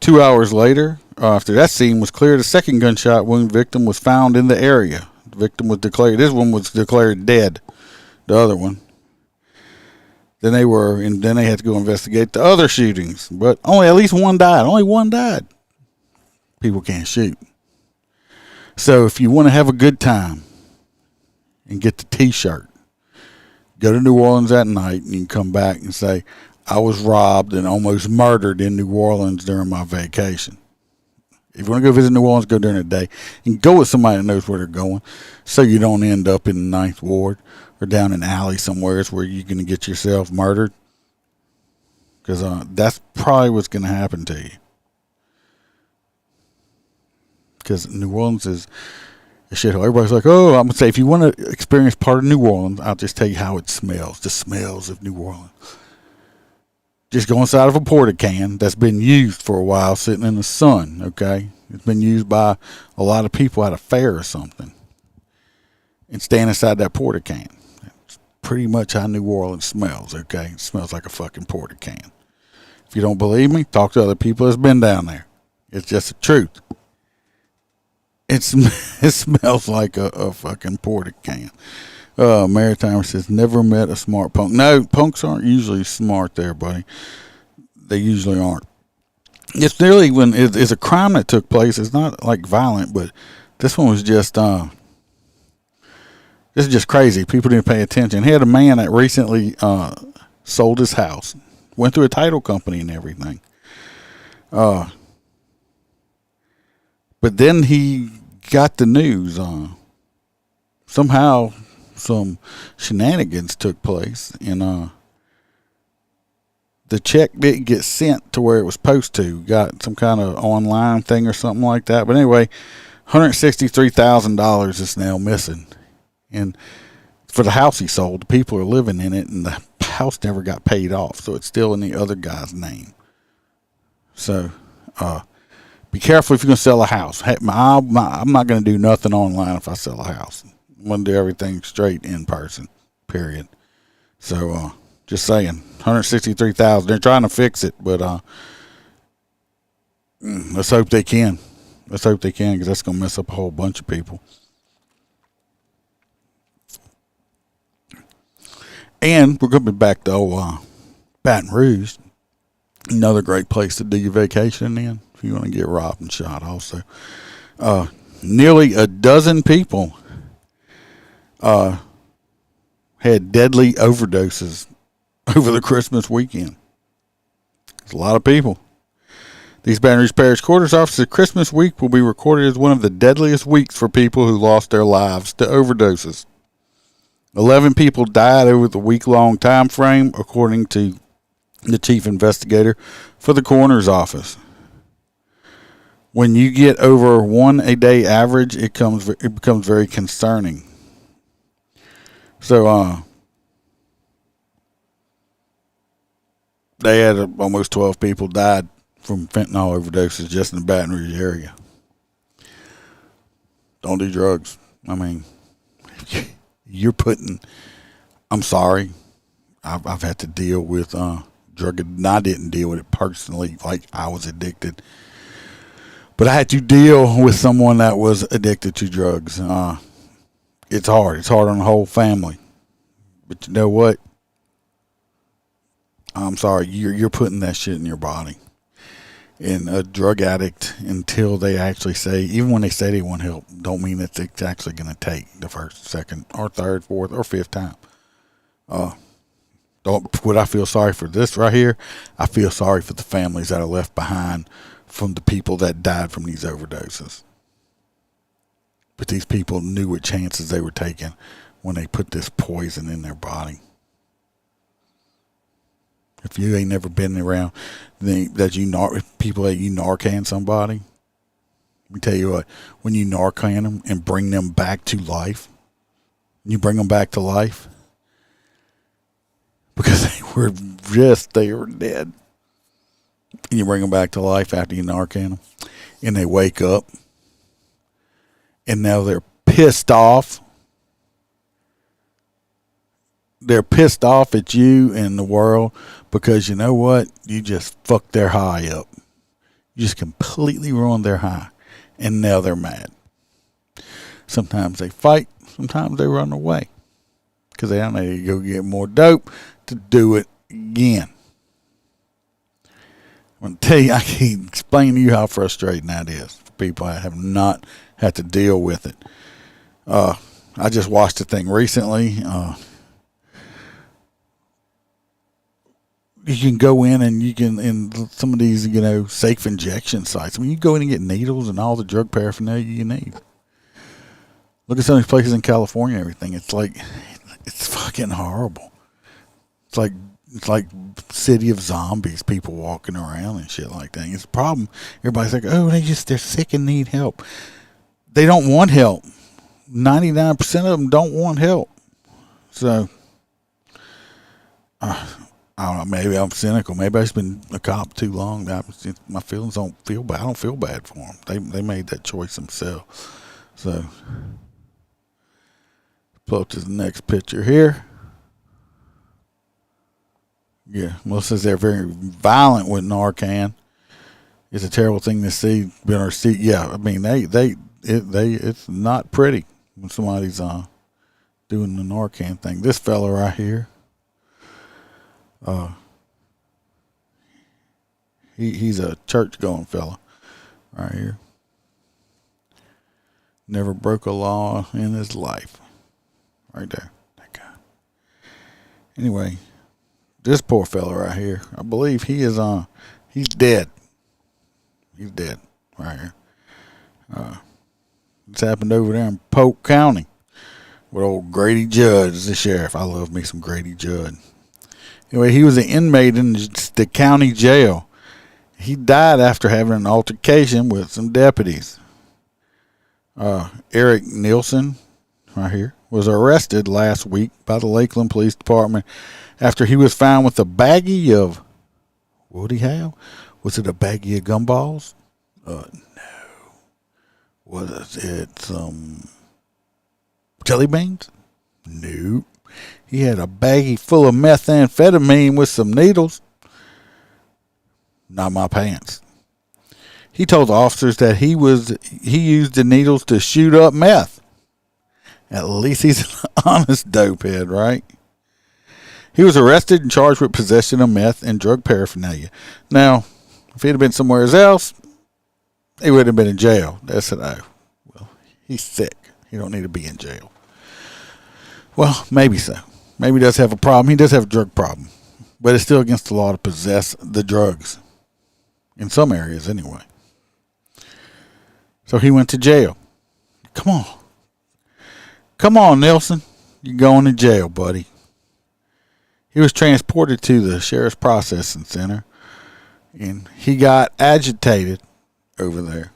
2 hours later, after that scene was cleared, a second gunshot wound victim was found in the area. The victim was declared, this one was declared dead, the other one. Then they had to go investigate the other shootings, but only at least one died. Only one died. People can't shoot. So if you want to have a good time and get the T-shirt, go to New Orleans that night and you can come back and say, I was robbed and almost murdered in New Orleans during my vacation. If you want to go visit New Orleans, go during the day. And go with somebody that knows where they're going so you don't end up in the Ninth Ward or down an alley somewhere where you're going to get yourself murdered. Because that's probably what's going to happen to you. Because New Orleans is a shithole. Everybody's like, oh, I'm going to say, if you want to experience part of New Orleans, I'll just tell you how it smells. The smells of New Orleans. Just go inside of a porta can that's been used for a while sitting in the sun, okay? It's been used by a lot of people at a fair or something. And stand inside that porta can. That's pretty much how New Orleans smells, okay? It smells like a fucking porta can. If you don't believe me, talk to other people that's been down there. It's just the truth. It smells like a fucking porta can. Maritimer says, never met a smart punk. No, punks aren't usually smart there, buddy. They usually aren't. It's nearly when it's a crime that took place. It's not like violent, but this one was just, this is just crazy. People didn't pay attention. He had a man that recently sold his house. Went through a title company and everything. But then he got the news. Somehow some shenanigans took place, and the check didn't get sent to where it was supposed to. Got some kind of online thing or something like that. But anyway, $163,000 is now missing. And for the house he sold, the people are living in it, and the house never got paid off, so it's still in the other guy's name. So, be careful if you're going to sell a house. I'm not going to do nothing online if I sell a house. I'm going to do everything straight in person, period. So, just saying, $163,000. They're trying to fix it, but let's hope they can. Let's hope they can, because that's going to mess up a whole bunch of people. And we're going to be back to Baton Rouge. Another great place to do your vacation in if you want to get robbed and shot also. Nearly a dozen people had deadly overdoses over the Christmas weekend. It's a lot of people. These Baton Rouge Parish Quarters officers, Christmas week will be recorded as one of the deadliest weeks for people who lost their lives to overdoses. 11 people died over the week-long time frame, according to the chief investigator for the coroner's office. When you get over 1 a day average, it becomes very concerning. So, they had almost 12 people died from fentanyl overdoses just in the Baton Rouge area. Don't do drugs. I mean, you're putting. I'm sorry. I've had to deal with drug. And I didn't deal with it personally, like I was addicted. But I had to deal with someone that was addicted to drugs. It's hard. It's hard on the whole family. But you know what? I'm sorry. You're putting that shit in your body. And a drug addict, until they actually say, even when they say they want help, don't mean that it's actually going to take the first, second, or third, fourth, or fifth time. Would I feel sorry for this right here? I feel sorry for the families that are left behind from the people that died from these overdoses. But these people knew what chances they were taking when they put this poison in their body. If you ain't never been around people that you Narcan somebody, let me tell you what, when you Narcan them and bring them back to life, because they were dead. And you bring them back to life after you Narcan them, and they wake up, and now they're pissed off. They're pissed off at you and the world because you know what? You just fucked their high up. You just completely ruined their high. And now they're mad. Sometimes they fight. Sometimes they run away. Because they don't need to go get more dope to do it again. I'm going to tell you, I can't explain to you how frustrating that is for people that have not had to deal with it. I just watched a thing recently. You can go in and you can, in some of these, safe injection sites. I mean, you go in and get needles and all the drug paraphernalia you need. Look at some of these places in California and everything. It's fucking horrible. It's like city of zombies, people walking around and shit like that. It's a problem. Everybody's like, oh, they're sick and need help. They don't want help. 99% of them don't want help. So, I don't know, maybe I'm cynical. Maybe I've just been a cop too long. My feelings don't feel bad. I don't feel bad for them. They made that choice themselves. So, pull up to the next picture here. Yeah, Melissa says they're very violent with Narcan. It's a terrible thing to see. Yeah, I mean, it's not pretty when somebody's doing the Narcan thing. This fella right here. He's a church-going fella right here. Never broke a law in his life. Right there, that guy. Anyway, this poor fella right here, I believe he's dead. He's dead right here. It's happened over there in Polk County with old Grady Judd as the sheriff. I love me some Grady Judd. Anyway, he was an inmate in the county jail. He died after having an altercation with some deputies. Eric Nielsen, right here, was arrested last week by the Lakeland Police Department after he was found with a baggie of, what did he have? Was it a baggie of gumballs? No. Was it some jelly beans? Nope. He had a baggie full of methamphetamine with some needles. Not my pants. He told the officers that he used the needles to shoot up meth. At least he's an honest dopehead, right? He was arrested and charged with possession of meth and drug paraphernalia. Now, if he'd have been somewhere else, he would have been in jail. They said, oh, well, he's sick. He don't need to be in jail. Well, maybe so. Maybe he does have a problem. He does have a drug problem. But it's still against the law to possess the drugs. In some areas, anyway. So he went to jail. Come on. Come on, Nelson. You're going to jail, buddy. He was transported to the sheriff's processing center, and he got agitated over there.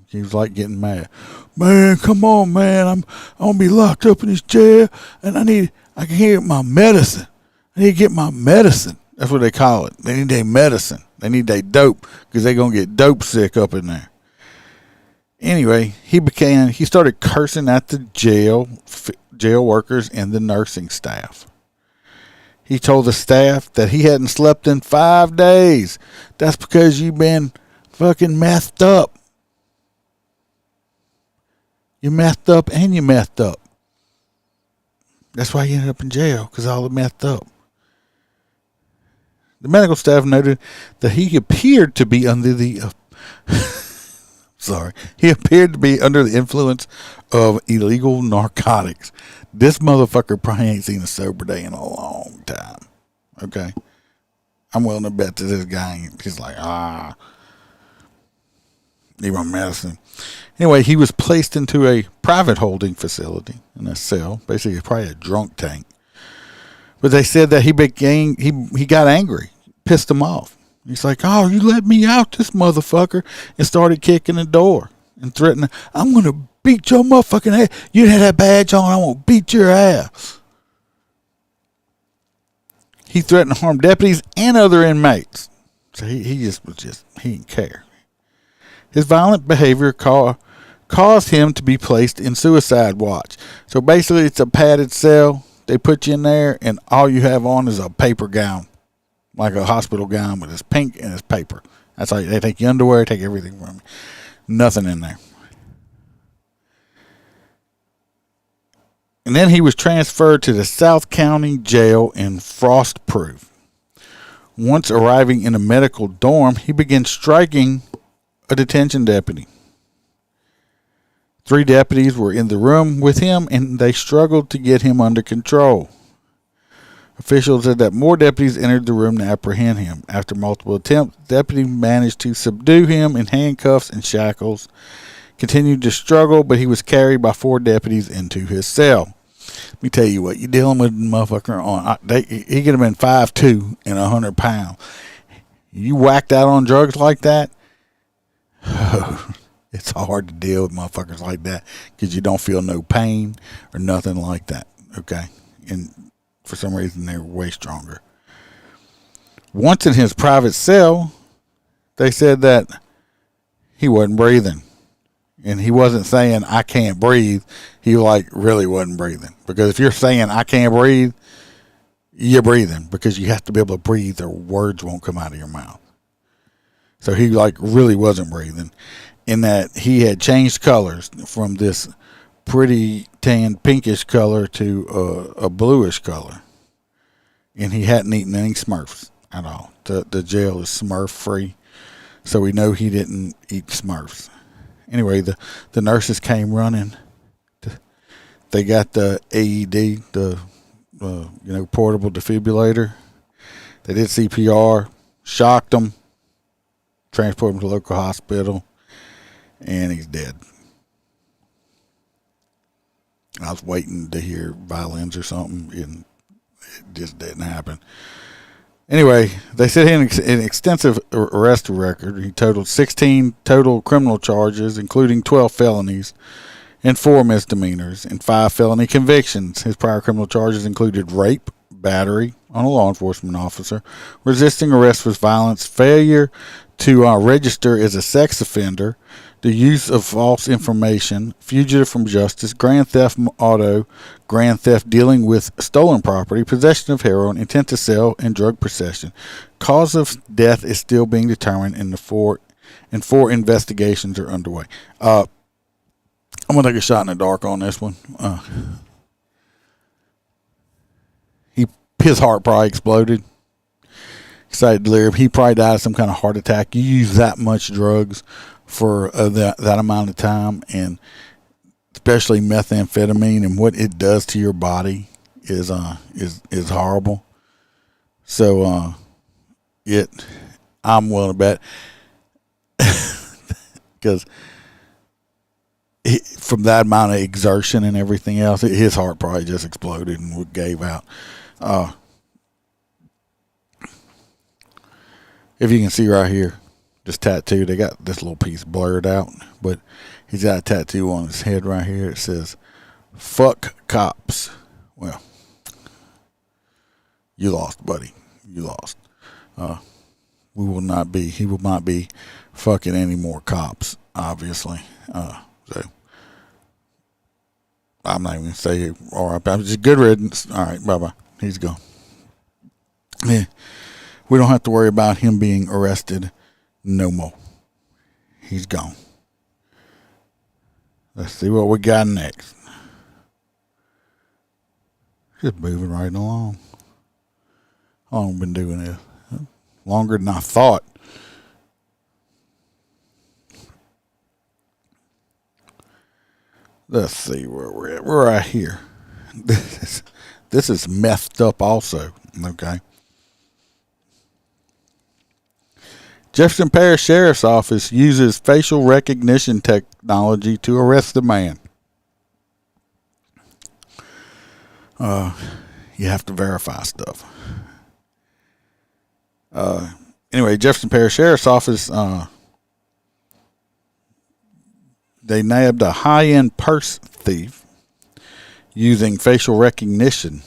He was like getting mad. Man, come on, man. I'm gonna be locked up in this jail, and I can get my medicine. I need to get my medicine. That's what they call it. They need their medicine. They need their dope, because they're gonna get dope sick up in there. Anyway, he started cursing at the jail workers and the nursing staff. He told the staff that he hadn't slept in 5 days. That's because you've been fucking messed up. You messed up and you messed up. That's why you ended up in jail, because all the messed up. The medical staff noted that he appeared to be under the influence of illegal narcotics. This motherfucker probably ain't seen a sober day in a long time. Okay? I'm willing to bet that this guy ain't. He's like, need my medicine. Anyway, he was placed into a private holding facility in a cell, basically probably a drunk tank. But they said that he got angry, pissed him off. He's like, oh, you let me out, this motherfucker, and started kicking the door and threatening, I'm going to beat your motherfucking ass. You had that badge on, I'm going to beat your ass. He threatened to harm deputies and other inmates. So he didn't care. His violent behavior caused him to be placed in suicide watch. So basically, it's a padded cell. They put you in there, and all you have on is a paper gown, like a hospital gown, but it's pink and it's paper. That's all. They take your underwear, take everything from you. Nothing in there. And then he was transferred to the South County Jail in Frostproof. Once arriving in a medical dorm, he began striking a detention deputy. 3 deputies were in the room with him, and they struggled to get him under control. Officials said that more deputies entered the room to apprehend him. After multiple attempts, the deputy managed to subdue him in handcuffs and shackles. Continued to struggle, but he was carried by 4 deputies into his cell. Let me tell you what, you're dealing with a motherfucker on. He could have been 5'2" and 100 pounds. You whacked out on drugs like that, it's hard to deal with motherfuckers like that, because you don't feel no pain or nothing like that. Okay, and for some reason they're way stronger. Once in his private cell, they said that he wasn't breathing. And he wasn't saying, I can't breathe. He really wasn't breathing. Because if you're saying, I can't breathe, you're breathing. Because you have to be able to breathe or words won't come out of your mouth. So he really wasn't breathing. In that he had changed colors from this pretty tan pinkish color to a bluish color. And he hadn't eaten any Smurfs at all. The jail is Smurf free. So we know he didn't eat Smurfs. Anyway, the nurses came running. They got the AED, the portable defibrillator. They did CPR, shocked him, transported him to a local hospital, and he's dead. I was waiting to hear violins or something, and it just didn't happen. Anyway, they said he had an extensive arrest record. He totaled 16 total criminal charges, including 12 felonies and 4 misdemeanors and 5 felony convictions. His prior criminal charges included rape, battery on a law enforcement officer, resisting arrest with violence, failure to register as a sex offender, the use of false information, fugitive from justice, grand theft auto, grand theft dealing with stolen property, possession of heroin, intent to sell, and drug possession. Cause of death is still being determined, and 4 investigations are underway. I'm going to take a shot in the dark on this one. His heart probably exploded. Excited delirium. He probably died of some kind of heart attack. You use that much drugs for that amount of time, and especially methamphetamine, and what it does to your body is horrible. So I'm willing to bet, because from that amount of exertion and everything else, his heart probably just exploded and gave out. If you can see right here, this tattoo, they got this little piece blurred out, but he's got a tattoo on his head right here. It says, "Fuck cops." Well, you lost, buddy. You lost. He will not be fucking any more cops, obviously. So I'm not even gonna say all right. I'm just good riddance. All right, bye bye. He's gone. Yeah, we don't have to worry about him being arrested no more. He's gone. Let's see what we got next. Just moving right along. How long have we been doing this? Longer than I thought. Let's see where we're at. We're right here. This is messed up also. Okay. Jefferson Parish Sheriff's Office uses facial recognition technology to arrest the man. You have to verify stuff. Anyway, Jefferson Parish Sheriff's Office, they nabbed a high-end purse thief using facial recognition.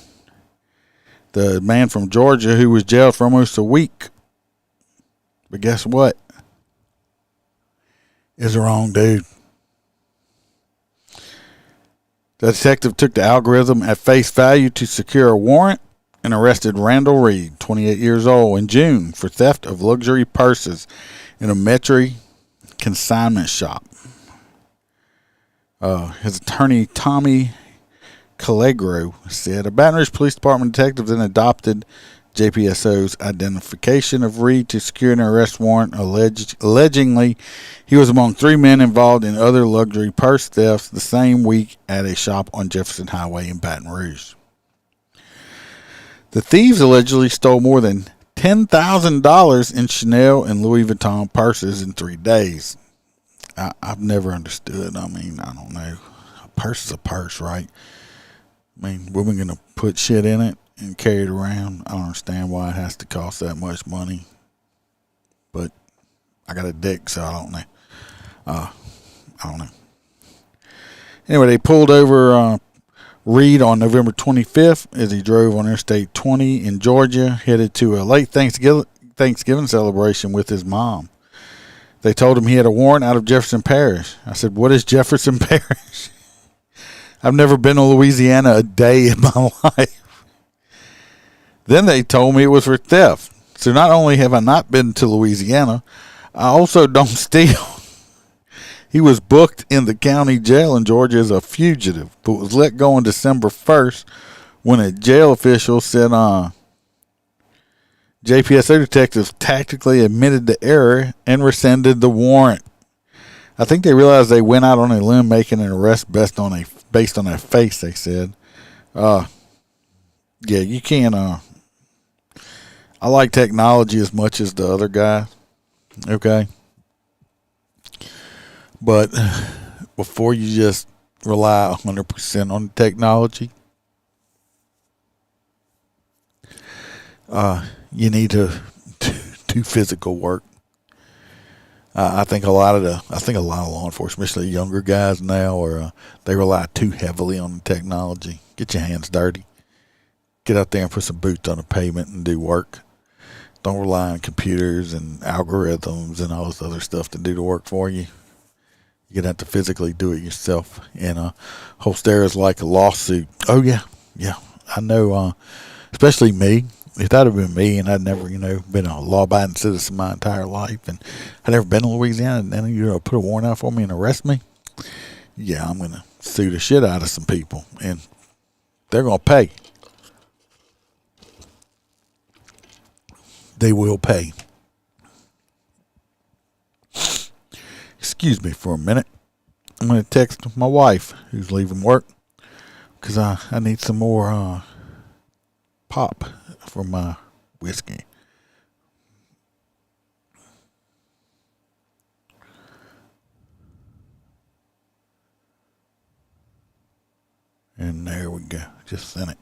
The man from Georgia who was jailed for almost a week. But guess what? Is the wrong dude. The detective took the algorithm at face value to secure a warrant and arrested Randall Reed, 28 years old, in June for theft of luxury purses in a Metro consignment shop. His attorney, Tommy Callegro, said a Baton Rouge Police Department detective then adopted JPSO's identification of Reed to secure an arrest warrant, allegingly he was among 3 men involved in other luxury purse thefts the same week at a shop on Jefferson Highway in Baton Rouge. The thieves allegedly stole more than $10,000 in Chanel and Louis Vuitton purses in 3 days. I've never understood. I mean, I don't know. A purse is a purse, right? I mean, women going to put shit in it and carry it around. I don't understand why it has to cost that much money. But I got a dick, so I don't know. I don't know. Anyway, they pulled over Reed on November 25th as he drove on Interstate 20 in Georgia, headed to a late Thanksgiving celebration with his mom. They told him he had a warrant out of Jefferson Parish. I said, "What is Jefferson Parish?" I've never been to Louisiana a day in my life. Then they told me it was for theft. So not only have I not been to Louisiana, I also don't steal. He was booked in the county jail in Georgia as a fugitive, but was let go on December 1st when a jail official said JPSO detectives tactically admitted the error and rescinded the warrant. I think they realized they went out on a limb making an arrest based on their face, they said. Yeah, you can't. I like technology as much as the other guy. Okay. But before you just rely 100% on technology, you need to do physical work. I think a lot of law enforcement, especially younger guys now, they rely too heavily on the technology. Get your hands dirty. Get out there and put some boots on the pavement and do work. Don't rely on computers and algorithms and all this other stuff to do the work for you. You're going to have to physically do it yourself. And Holster is like a lawsuit. Oh, yeah. I know, especially me. If that had been me and I'd never, been a law-abiding citizen my entire life and I'd never been to Louisiana and then, put a warrant out for me and arrest me, yeah, I'm going to sue the shit out of some people and they're going to pay. They will pay. Excuse me for a minute. I'm going to text my wife who's leaving work because I need some more pop for my whiskey. And there we go. Just sent it.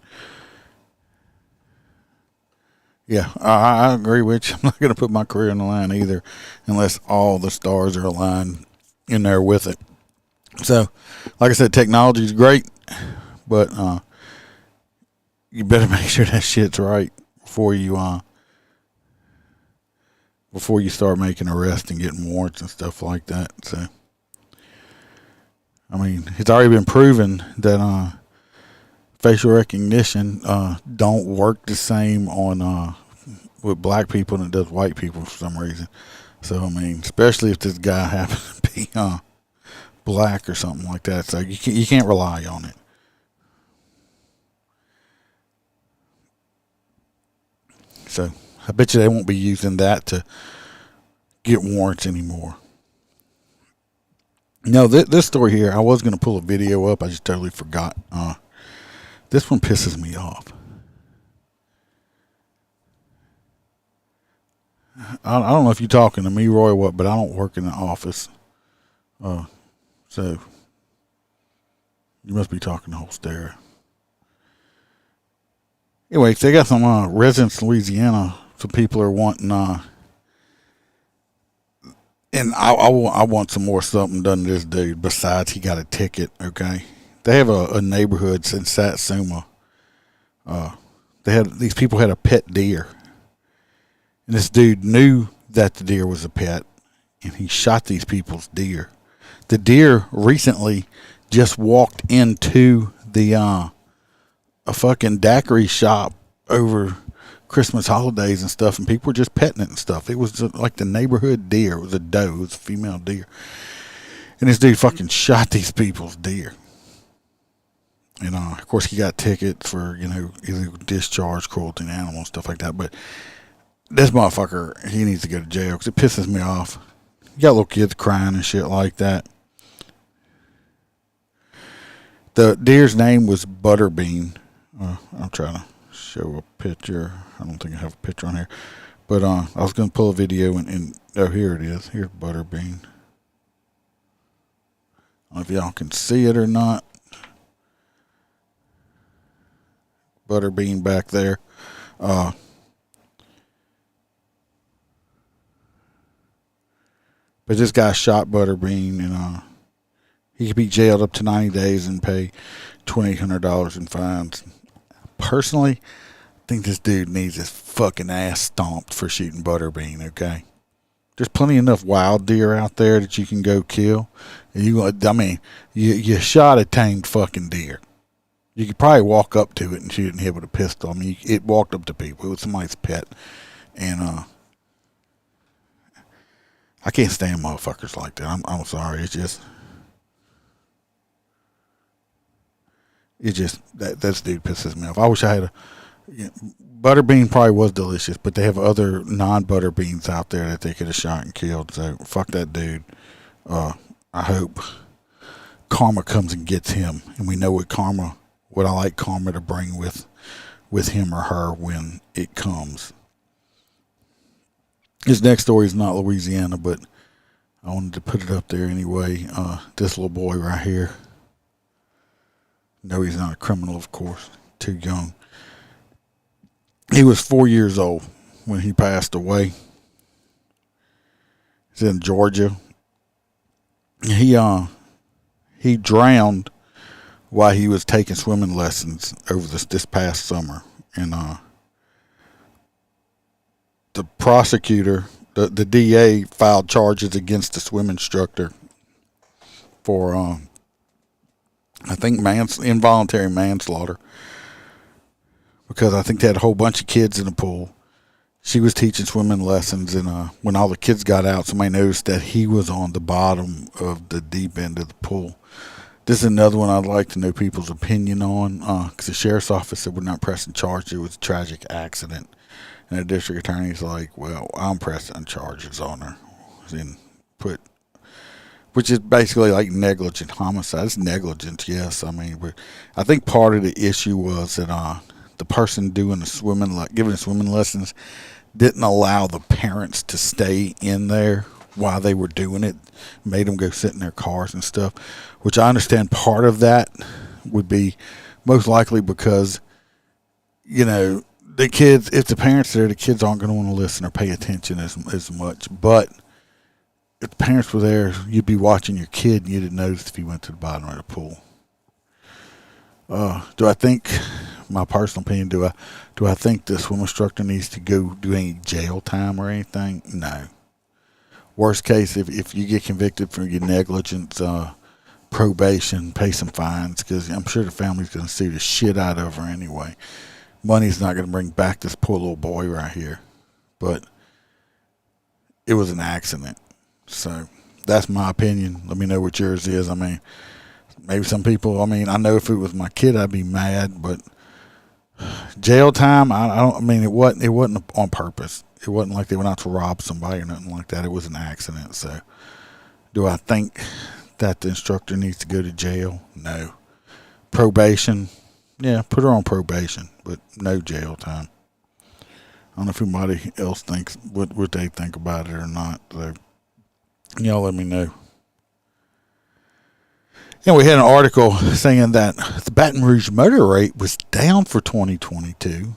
Yeah, I agree with you. I'm not going to put my career on the line either unless all the stars are aligned in there with it. So, like I said, technology is great, but you better make sure that shit's right before you start making arrests and getting warrants and stuff like that. So, I mean, it's already been proven that facial recognition don't work the same on with black people than it does white people for some reason. So, I mean, especially if this guy happens to be black or something like that. So you can't rely on it. So I bet you they won't be using that to get warrants anymore. No, this story here, I was going to pull a video up. I just totally forgot. This one pisses me off. I don't know if you're talking to me, Roy, or what, but I don't work in the office. So you must be talking to Holstera. Anyway, they got some residents in Louisiana. Some people are wanting, and I want some more something done to this dude. Besides, he got a ticket. Okay, they have a neighborhood in Satsuma. These people had a pet deer, and this dude knew that the deer was a pet, and he shot these people's deer. The deer recently just walked into the a fucking daiquiri shop over Christmas holidays and stuff, and people were just petting it and stuff. It was like the neighborhood deer. It was a doe. It was a female deer. And this dude fucking shot these people's deer. And, of course, he got tickets for, illegal discharge, cruelty to animals, stuff like that. But this motherfucker, he needs to go to jail because it pisses me off. You got little kids crying and shit like that. The deer's name was Butterbean. I'm trying to show a picture. I don't think I have a picture on here. But I was going to pull a video and oh, here it is. Here's Butterbean. I don't know if y'all can see it or not. Butterbean back there. But this guy shot Butterbean, and he could be jailed up to 90 days and pay $2,800 in fines. Personally, I think this dude needs his fucking ass stomped for shooting Butterbean, okay? There's plenty enough wild deer out there that you can go kill. You shot a tamed fucking deer. You could probably walk up to it and shoot and hit with a pistol. I mean, it walked up to people. It was somebody's pet. And I can't stand motherfuckers like that. I'm sorry. It's just that dude pisses me off. I wish I had Butterbean probably was delicious, but they have other non-butter beans out there that they could have shot and killed. So fuck that dude. I hope karma comes and gets him, and we know what I like karma to bring with him or her when it comes. This next story is not Louisiana, but I wanted to put it up there anyway. This little boy right here. No, he's not a criminal, of course. Too young. He was 4 years old when he passed away. He's in Georgia. He drowned while he was taking swimming lessons over this past summer. And the prosecutor, the DA, filed charges against the swim instructor for I think involuntary manslaughter, because I think they had a whole bunch of kids in the pool. She was teaching swimming lessons, and when all the kids got out, somebody noticed that he was on the bottom of the deep end of the pool. This is another one I'd like to know people's opinion on, because the sheriff's office said we're not pressing charges. It was a tragic accident. And the district attorney's like, well, I'm pressing charges on her. And which is basically like negligent homicide. It's negligence, yes. I mean, but I think part of the issue was that the person doing giving the swimming lessons didn't allow the parents to stay in there while they were doing it. Made them go sit in their cars and stuff, which I understand part of that would be most likely because, the the kids, if the parents are there, the kids aren't going to want to listen or pay attention as much. But if the parents were there, you'd be watching your kid and you didn't notice if he went to the bottom of the pool. Do I think, my personal opinion, do I think the swim instructor needs to go do any jail time or anything? No. Worst case, if you get convicted for your negligence, probation, pay some fines, because I'm sure the family's going to sue the shit out of her anyway. Money's not going to bring back this poor little boy right here. But it was an accident. So that's my opinion. Let me know what yours is. I mean, maybe some people, I mean, I know if it was my kid, I'd be mad, but jail time, it wasn't on purpose. It wasn't like they went out to rob somebody or nothing like that. It was an accident. So do I think that the instructor needs to go to jail? No. Probation, yeah, put her on probation, but no jail time. I don't know if anybody else thinks what they think about it or not. So y'all let me know. And we had an article saying that the Baton Rouge murder rate was down for 2022.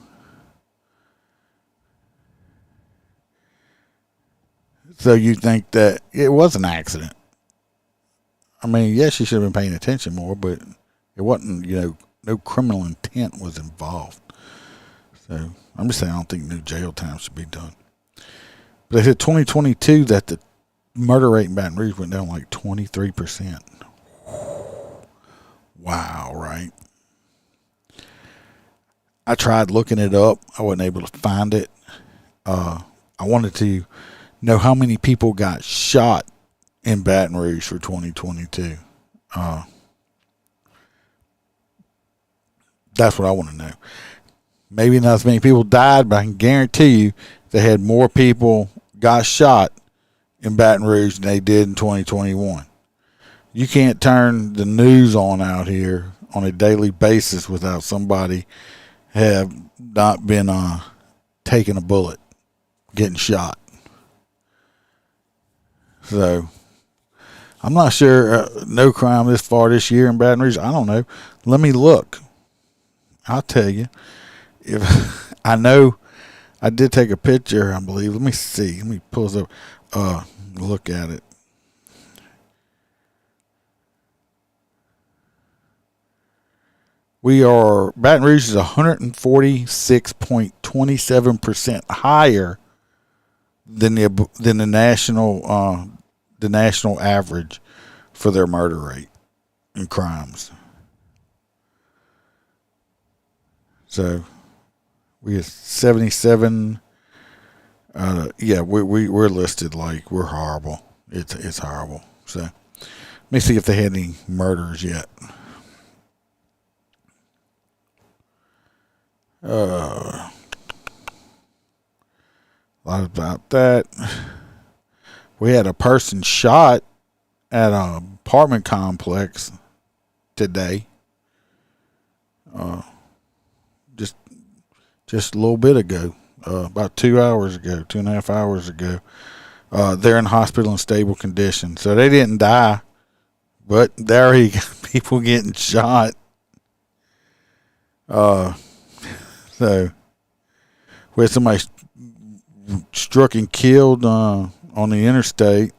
So you think that it was an accident? I mean, yes, she should have been paying attention more, but it wasn't, no criminal intent was involved. So I'm just saying I don't think no jail time should be done. But they said 2022 that the murder rate in Baton Rouge went down like 23%. Wow, right? I tried looking it up. I wasn't able to find it. I wanted to know how many people got shot in Baton Rouge for 2022. That's what I want to know. Maybe not as many people died, but I can guarantee you they had more people got shot in Baton Rouge than they did in 2021. You can't turn the news on out here on a daily basis without somebody have not been taking a bullet, getting shot. So I'm not sure. No crime this far this year in Baton Rouge. I don't know. Let me look. I'll tell you. If I know, I did take a picture, I believe. Let me see. Let me pull this up. Look at it. Baton Rouge is 146.27% higher than the national average for their murder rate and crimes. So we have 77. We're listed like we're horrible. It's horrible. So let me see if they had any murders yet. A lot about that. We had a person shot at an apartment complex today. Just a little bit ago, about 2 hours ago, 2.5 hours ago. They're in hospital in stable condition, so they didn't die, but there you got people getting shot. So we had somebody struck and killed on the interstate.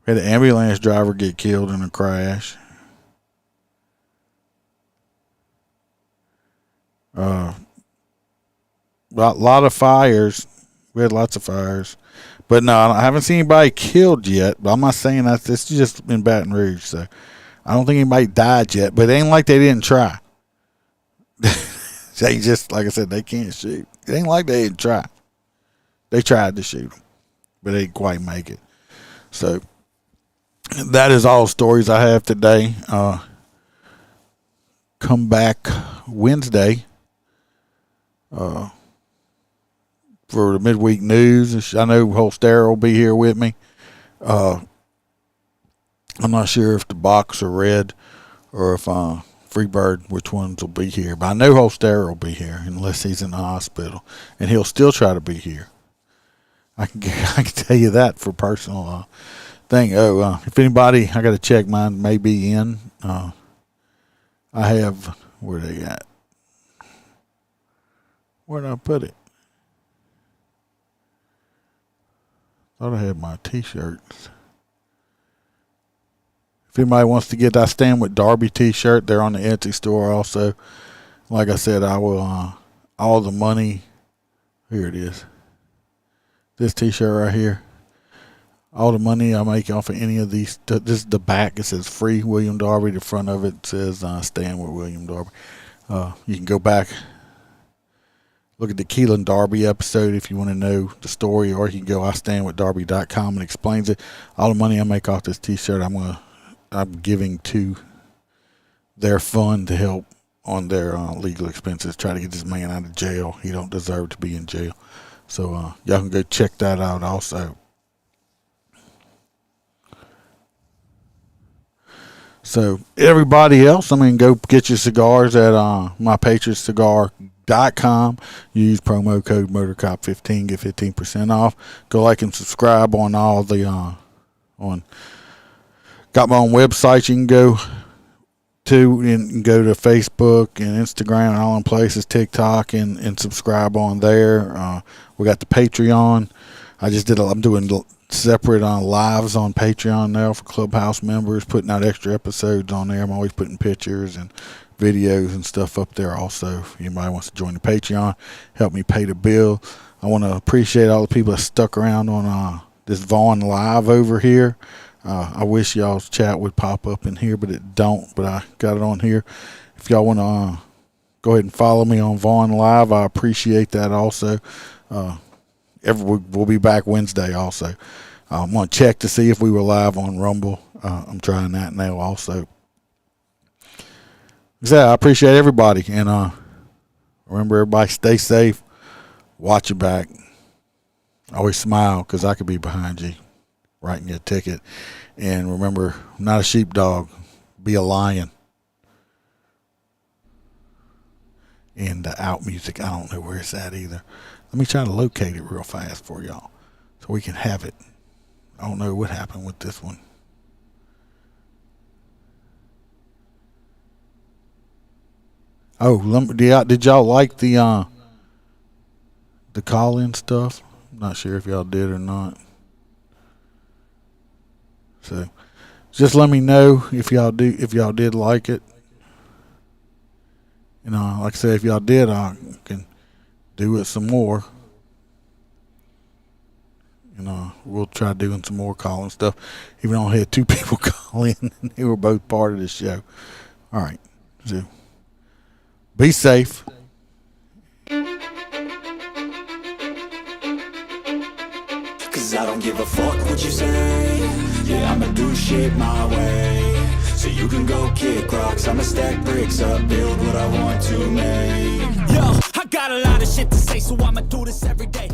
We had an ambulance driver get killed in a crash. A lot of fires. We had lots of fires. But no, I haven't seen anybody killed yet. But I'm not saying that. This is just in Baton Rouge. So I don't think anybody died yet. But it ain't like they didn't try. They just, like I said, they can't shoot. It ain't like they didn't try. They tried to shoot them, but they didn't quite make it. So that is all stories I have today. Come back Wednesday for the midweek news. I know Holster will be here with me. I'm not sure if the box are red or if Freebird, which ones will be here. But I know Holster will be here unless he's in the hospital. And he'll still try to be here. I can tell you that for personal thing. If anybody, I got to check, mine may be in. I have, where they at? Where did I put it? Thought I had my t-shirts. If anybody wants to get that Stand with Darby t-shirt, they're on the Etsy store also. Like I said, I will, all the money, here it is. This t-shirt right here. All the money I make off of any of these, this is the back. It says Free William Darby. The front of it says Stand with William Darby. You can go back, look at the Keelan Darby episode if you want to know the story, or you can go istandwithdarby.com and explains it. All the money I make off this t-shirt, I'm giving to their fund to help on their legal expenses. Try to get this man out of jail. He don't deserve to be in jail. So y'all can go check that out also. So everybody else, go get your cigars at mypatriotcigar.com. Use promo code MotorCop15, get 15% off. Go like and subscribe on all the got my own website you can go to, and go to Facebook and Instagram and all in places, TikTok, and subscribe on there. We got the Patreon. I'm doing separate lives on Patreon now for Clubhouse members, putting out extra episodes on there. I'm always putting pictures and videos and stuff up there also. If anybody wants to join the Patreon, help me pay the bill. I want to appreciate all the people that stuck around on this Vaughn Live over here. I wish y'all's chat would pop up in here, but it don't. But I got it on here. If y'all want to go ahead and follow me on Vaughn Live, I appreciate that also. We'll be back Wednesday also. I'm going to check to see if we were live on Rumble. I'm trying that now also. So I appreciate everybody. And remember, everybody, stay safe. Watch your back. Always smile, because I could be behind you writing you a ticket. And remember, I'm not a sheepdog. Be a lion. And the out music, I don't know where it's at either. Let me try to locate it real fast for y'all so we can have it. I don't know what happened with this one. Oh, did y'all like the call-in stuff? I'm not sure if y'all did or not. So just let me know if y'all did like it. Like I said, if y'all did, I can do it some more. We'll try doing some more calling stuff. Even though I had 2 people call in, and they were both part of the show. All right. So be safe. Cause I don't give a fuck what you say. Yeah, I'ma do shit my way. So you can go kick rocks, I'ma stack bricks up, build what I want to make. Yo, I got a lot of shit to say, so I'ma do this every day.